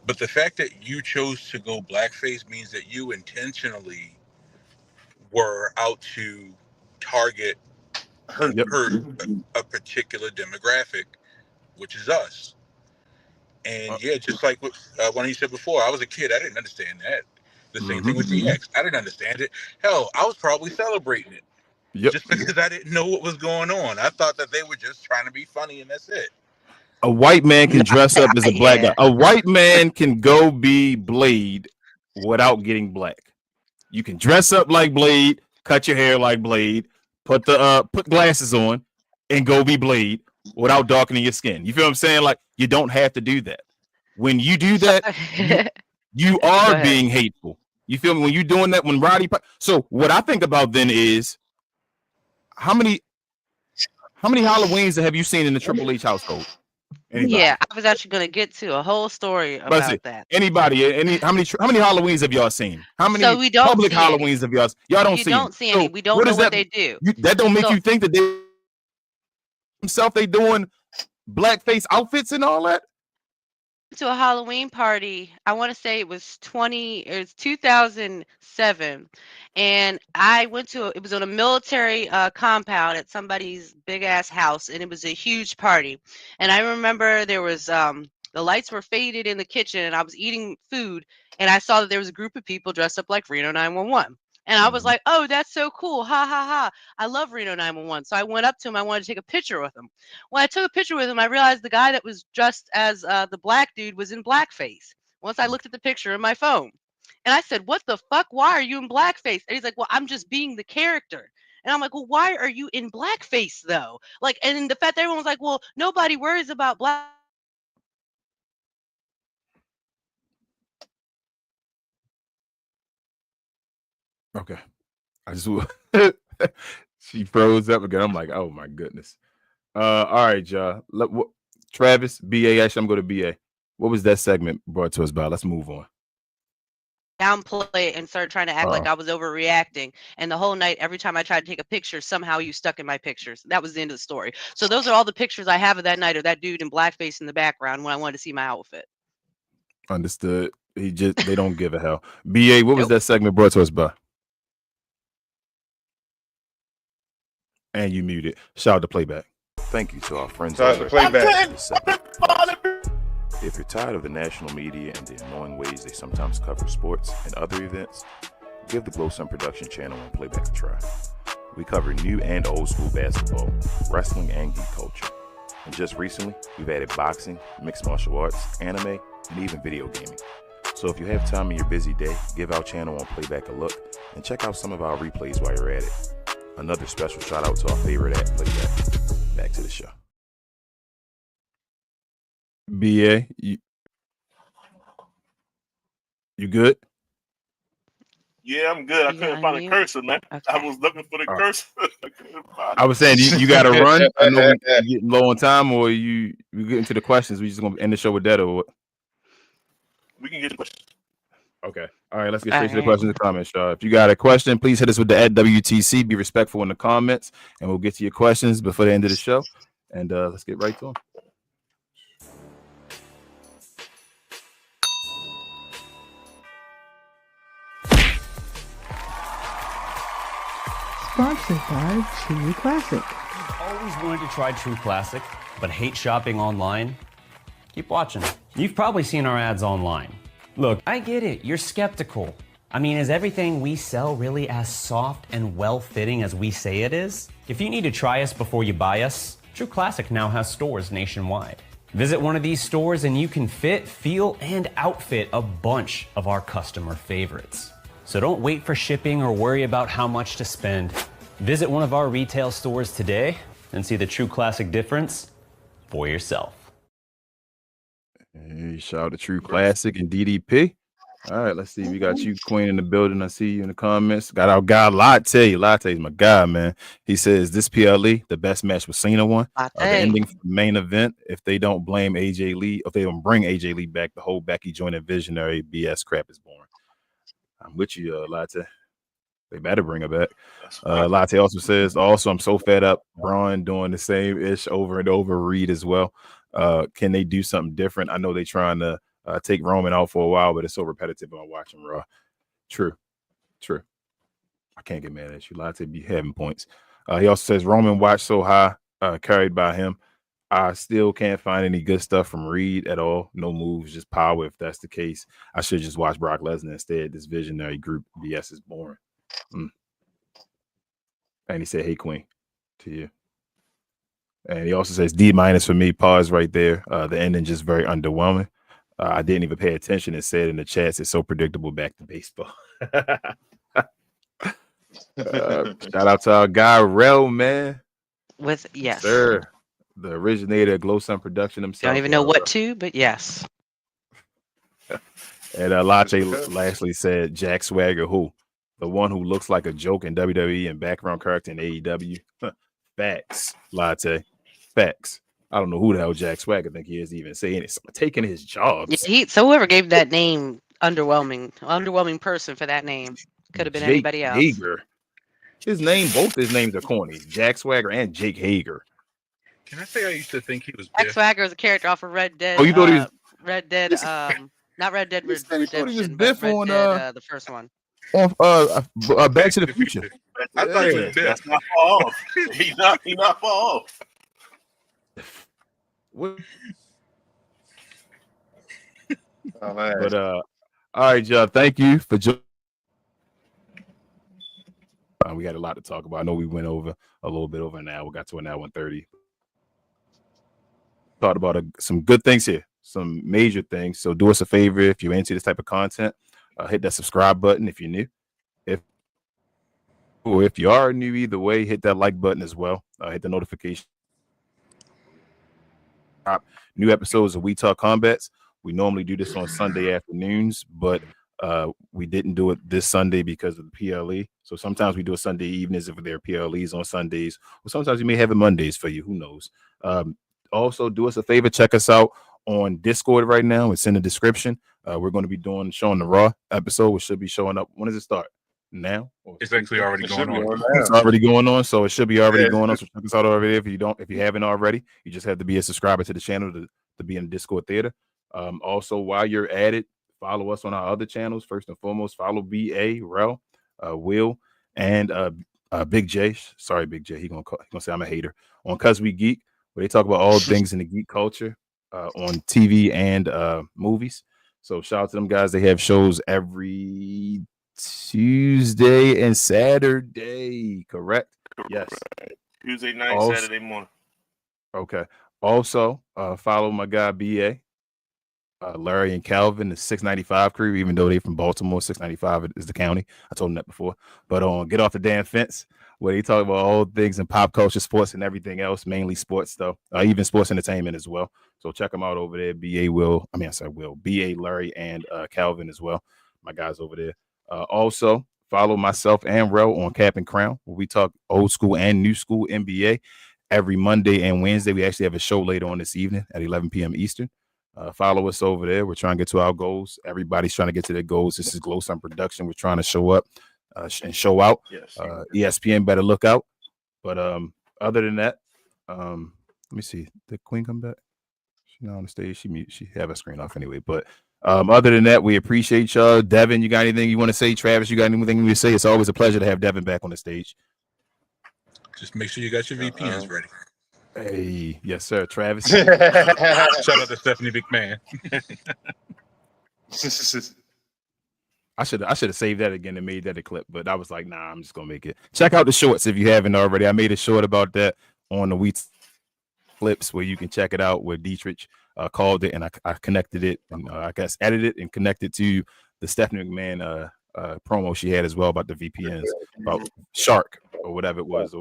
But the fact that you chose to go blackface means that you intentionally were out to target and hurt a particular demographic, which is us. And just like when he said before, I was a kid, I didn't understand that. The same thing with DX. I didn't understand it. Hell, I was probably celebrating it. Just because I didn't know what was going on. I thought that they were just trying to be funny and that's it. A white man can dress up as a black guy. A white man can go be Blade without getting black. You can dress up like Blade, cut your hair like Blade, put glasses on, and go be Blade without darkening your skin. You feel what I'm saying? Like, you don't have to do that. When you do that, you are being hateful. You feel me? When you're doing that, when Roddy. So what I think about then is, how many Halloweens have you seen in the Triple H household? Anybody? Yeah, I was actually going to get to a whole story about that. Anybody? How many Halloweens have y'all seen? How many public Halloweens have y'all? Y'all don't see. Don't see any. We don't know what they do. That don't make you think that they doing blackface outfits and all that. To a Halloween party, I want to say it was 2007, and I went to it was on a military compound at somebody's big ass house, and it was a huge party. And I remember there was the lights were faded in the kitchen, and I was eating food, and I saw that there was a group of people dressed up like Reno 911. And I was like, oh, that's so cool. Ha, ha, ha. I love Reno 911. So I went up to him. I wanted to take a picture with him. When I took a picture with him, I realized the guy that was dressed as the black dude was in blackface. Once I looked at the picture in my phone. And I said, what the fuck? Why are you in blackface? And he's like, well, I'm just being the character. And I'm like, well, why are you in blackface, though? Like, and the fact that everyone was like, well, nobody worries about black. Okay. I just she froze up again. I'm like, oh my goodness. All right, y'all. Travis, BA, actually, I'm going to BA. What was that segment brought to us by? Let's move on. Downplay it and started trying to act like I was overreacting. And the whole night, every time I tried to take a picture, somehow you stuck in my pictures. That was the end of the story. So those are all the pictures I have of that night of that dude in blackface in the background when I wanted to see my outfit. Understood. They don't give a hell. BA, what was that segment brought to us by? And you muted. Shout out to Playback. Thank you to our friends. Shout out to Playback. If you're tired of the national media and the annoying ways they sometimes cover sports and other events, give the Glow Sun Production channel on Playback a try. We cover new and old school basketball, wrestling, and geek culture. And just recently, we've added boxing, mixed martial arts, anime, and even video gaming. So if you have time in your busy day, give our channel on Playback a look and check out some of our replays while you're at it. Another special shout out to our favorite at Playback. Back to the show. BA, you good? Yeah, I'm good. I couldn't find a cursor, man. Okay. I was looking for the cursor. I was saying you got to run. I know we're getting low on time, or we get into the questions. We just gonna end the show with that, or what? We can get the questions. Okay. All right. Let's get straight to the questions and comments, y'all. If you got a question, please hit us with the @WTC. Be respectful in the comments, and we'll get to your questions before the end of the show. And let's get right to them. Sponsored by True Classic. Always wanted to try True Classic, but hate shopping online? Keep watching. You've probably seen our ads online. Look, I get it, you're skeptical. I mean, is everything we sell really as soft and well-fitting as we say it is? If you need to try us before you buy us, True Classic now has stores nationwide. Visit one of these stores and you can fit, feel, and outfit a bunch of our customer favorites. So don't wait for shipping or worry about how much to spend. Visit one of our retail stores today and see the True Classic difference for yourself. Hey, shout out to True Classic and DDP. All right, let's see. We got you, Queen, in the building. I see you in the comments. Got our guy Latte. Latte's my guy, man. He says this PLE, the best match with Cena won. The ending for the main event. If they don't blame AJ Lee, if they don't bring AJ Lee back, the whole Becky joining visionary BS crap is boring. I'm with you, Latte. They better bring her back. Latte also says, I'm so fed up. Braun doing the same ish over and over. Reed as well. Can they do something different? I know they're trying to take Roman out for a while, but it's so repetitive on watching Raw. True. I can't get mad at you. Latte be having points. He also says Roman watched so high, carried by him. I still can't find any good stuff from Reed at all. No moves, just power. If that's the case, I should just watch Brock Lesnar instead. This visionary group BS is boring. And he said, "Hey, Queen," to you. And he also says D- for me. Pause right there. The ending just very underwhelming. I didn't even pay attention. It said in the chats, it's so predictable. Back to baseball. Shout out to our guy Rel, man. Yes, sir. The originator of Glow Sun Production himself. Don't even know what to, but yes. And Lache lastly said Jack Swagger, who? The one who looks like a joke in WWE and background character in AEW. Facts, Latte. Facts. I don't know who the hell Jack Swagger think he is even saying it. Taking his jobs. Yeah, so whoever gave that name, underwhelming person for that name. Could have been anybody else. Hager. Both his names are corny. Jack Swagger and Jake Hager. Can I say I used to think he was Jack Swagger is a character off of Red Dead. Oh, you thought he was Red Dead, not Red Dead Redemption, Biff but on Red Dead, the first one. On Back to the Future. I thought he was Biff. That's not far off. He's not far off. What? Oh, man. But all right, y'all. Thank you for joining. We had a lot to talk about. I know we went over a little bit over an hour. We got to an hour and 30. Thought about some good things here, some major things. So do us a favor if you're into this type of content. Hit that subscribe button if you're new. If you are new, either way, hit that like button as well. Hit the notification. New episodes of We Talk Combats. We normally do this on Sunday afternoons, but we didn't do it this Sunday because of the PLE. So sometimes we do it Sunday evenings if there are PLEs on Sundays, or sometimes we may have it Mondays for you. Who knows? Also, do us a favor. Check us out on Discord right now. It's in the description. We're going to be showing the Raw episode, which should be showing up. When does it start? Now? It's actually already going on. It's already going on, so it should be already going on. So check us out already. If you haven't already, you just have to be a subscriber to the channel to be in the Discord theater. Also, while you're at it, follow us on our other channels. First and foremost, follow BA, Rel, Will, and Big J. Sorry, Big J. He gonna say I'm a hater on Cause We Geek, where they talk about all things in the geek culture. on TV and movies. So shout out to them guys. They have shows every Tuesday and Saturday, correct? Yes. Tuesday night, Also, Saturday morning. Okay. Also, follow my guy BA, Larry and Calvin, the 695 crew, even though they're from Baltimore. 695 is the county. I told them that before. But Get Off the Damn Fence, where they talk about all things in pop culture, sports, and everything else, mainly sports, though, even sports entertainment as well. So check them out over there. BA, Larry, and Calvin as well. My guys over there. Also, follow myself and Rel on Cap and Crown, where we talk old school and new school NBA. Every Monday and Wednesday, we actually have a show later on this evening at 11 p.m. Eastern. Follow us over there. We're trying to get to our goals. Everybody's trying to get to their goals. This is Glow Sun Production. We're trying to show up and show out. Yes. ESPN better look out. But other than that, let me see. Did Queen come back? She's not on the stage. She have her screen off anyway. But other than that, we appreciate y'all. Devin, you got anything you want to say? Travis, you got anything you want to say? It's always a pleasure to have Devin back on the stage. Just make sure you got your VPNs ready. Hey, yes, sir. Travis. Shout out to Stephanie McMahon. I should have saved that again and made that a clip, but I was like, nah, I'm just gonna make it. Check out the shorts if you haven't already. I made a short about that on the Wheat Clips where you can check it out where Dietrich called it, and I connected it and I guess edited and connected to the Stephanie McMahon promo she had as well about the VPNs, about Shark or whatever it was.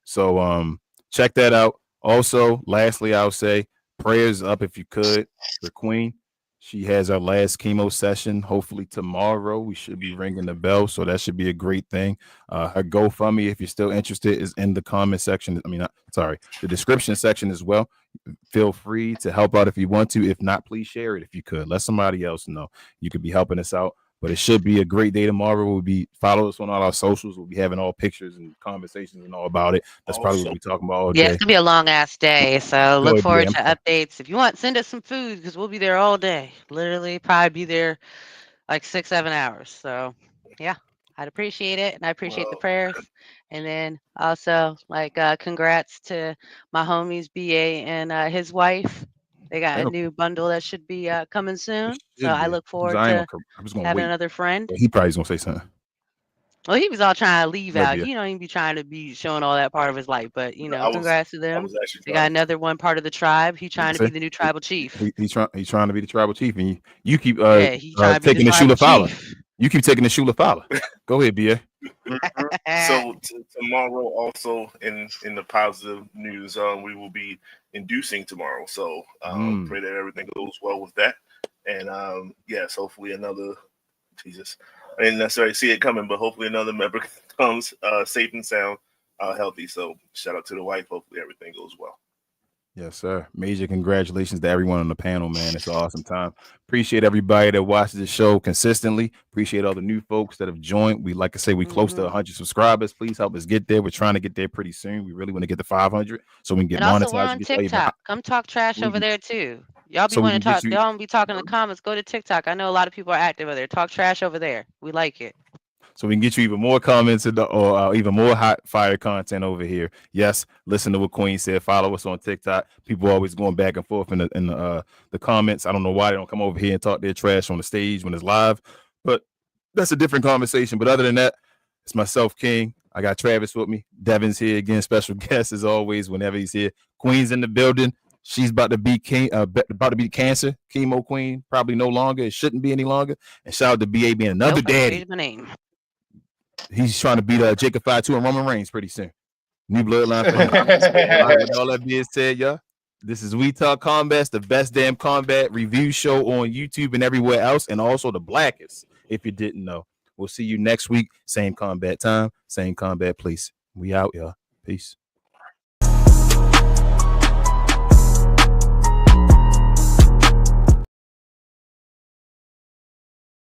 So check that out. Also, lastly, I'll say prayers up if you could for Queen. She has her last chemo session. Hopefully tomorrow we should be ringing the bell, so that should be a great thing. Her GoFundMe, if you're still interested, is in the comment section. The description section as well. Feel free to help out if you want to. If not, please share it if you could. Let somebody else know. You could be helping us out. But it should be a great day tomorrow. Follow us on all our socials. We'll be having all pictures and conversations and all about it. That's probably what we're talking about all day. Yeah, it's gonna be a long ass day. So look forward to updates. If you want, send us some food because we'll be there all day. Literally, probably be there like 6-7 hours. So yeah, I'd appreciate it, and I appreciate the prayers. And then also congrats to my homies BA and his wife. They got a new bundle that should be coming soon. So I look forward to having another friend. He probably is going to say something. Well, he was all trying to leave out. He don't even be trying to be showing all that part of his life. But, congrats to them. They got another one part of the tribe. He's trying to be the new tribal chief. He's trying to be the tribal chief. And you keep taking the Shula Fowler. You keep taking the Shula Fowler. Go ahead, BA. So tomorrow, also in the positive news, we will be inducing tomorrow. So pray that everything goes well with that. And yes, hopefully another Jesus. I didn't necessarily see it coming, but hopefully another member comes safe and sound, healthy. So shout out to the wife. Hopefully everything goes well. Yes, sir. Major congratulations to everyone on the panel, man. It's an awesome time. Appreciate everybody that watches the show consistently. Appreciate all the new folks that have joined. We like to say we close to 100 subscribers. Please help us get there. We're trying to get there pretty soon. We really want to get to 500 so we can get monetized. Also, we're on TikTok. Come talk trash over there too. Y'all be wanting to talk. Y'all be talking in the comments. Go to TikTok. I know a lot of people are active over there. Talk trash over there. We like it. So we can get you even more comments or even more hot fire content over here. Yes, listen to what Queen said. Follow us on TikTok. People always going back and forth in the comments. I don't know why they don't come over here and talk their trash on the stage when it's live, but that's a different conversation. But other than that, it's myself, King. I got Travis with me. Devin's here again, special guest as always. Whenever he's here, Queen's in the building. She's about to beat cancer, chemo queen. Probably no longer. It shouldn't be any longer. And shout out to BA being another daddy. My name. He's trying to beat Jacob 5-2 and Roman Reigns pretty soon. New bloodline for him. With all that being said, y'all, this is We Talk Combat, the best damn combat review show on YouTube and everywhere else, and also the blackest, if you didn't know. We'll see you next week. Same combat time, same combat place. We out, y'all. Peace.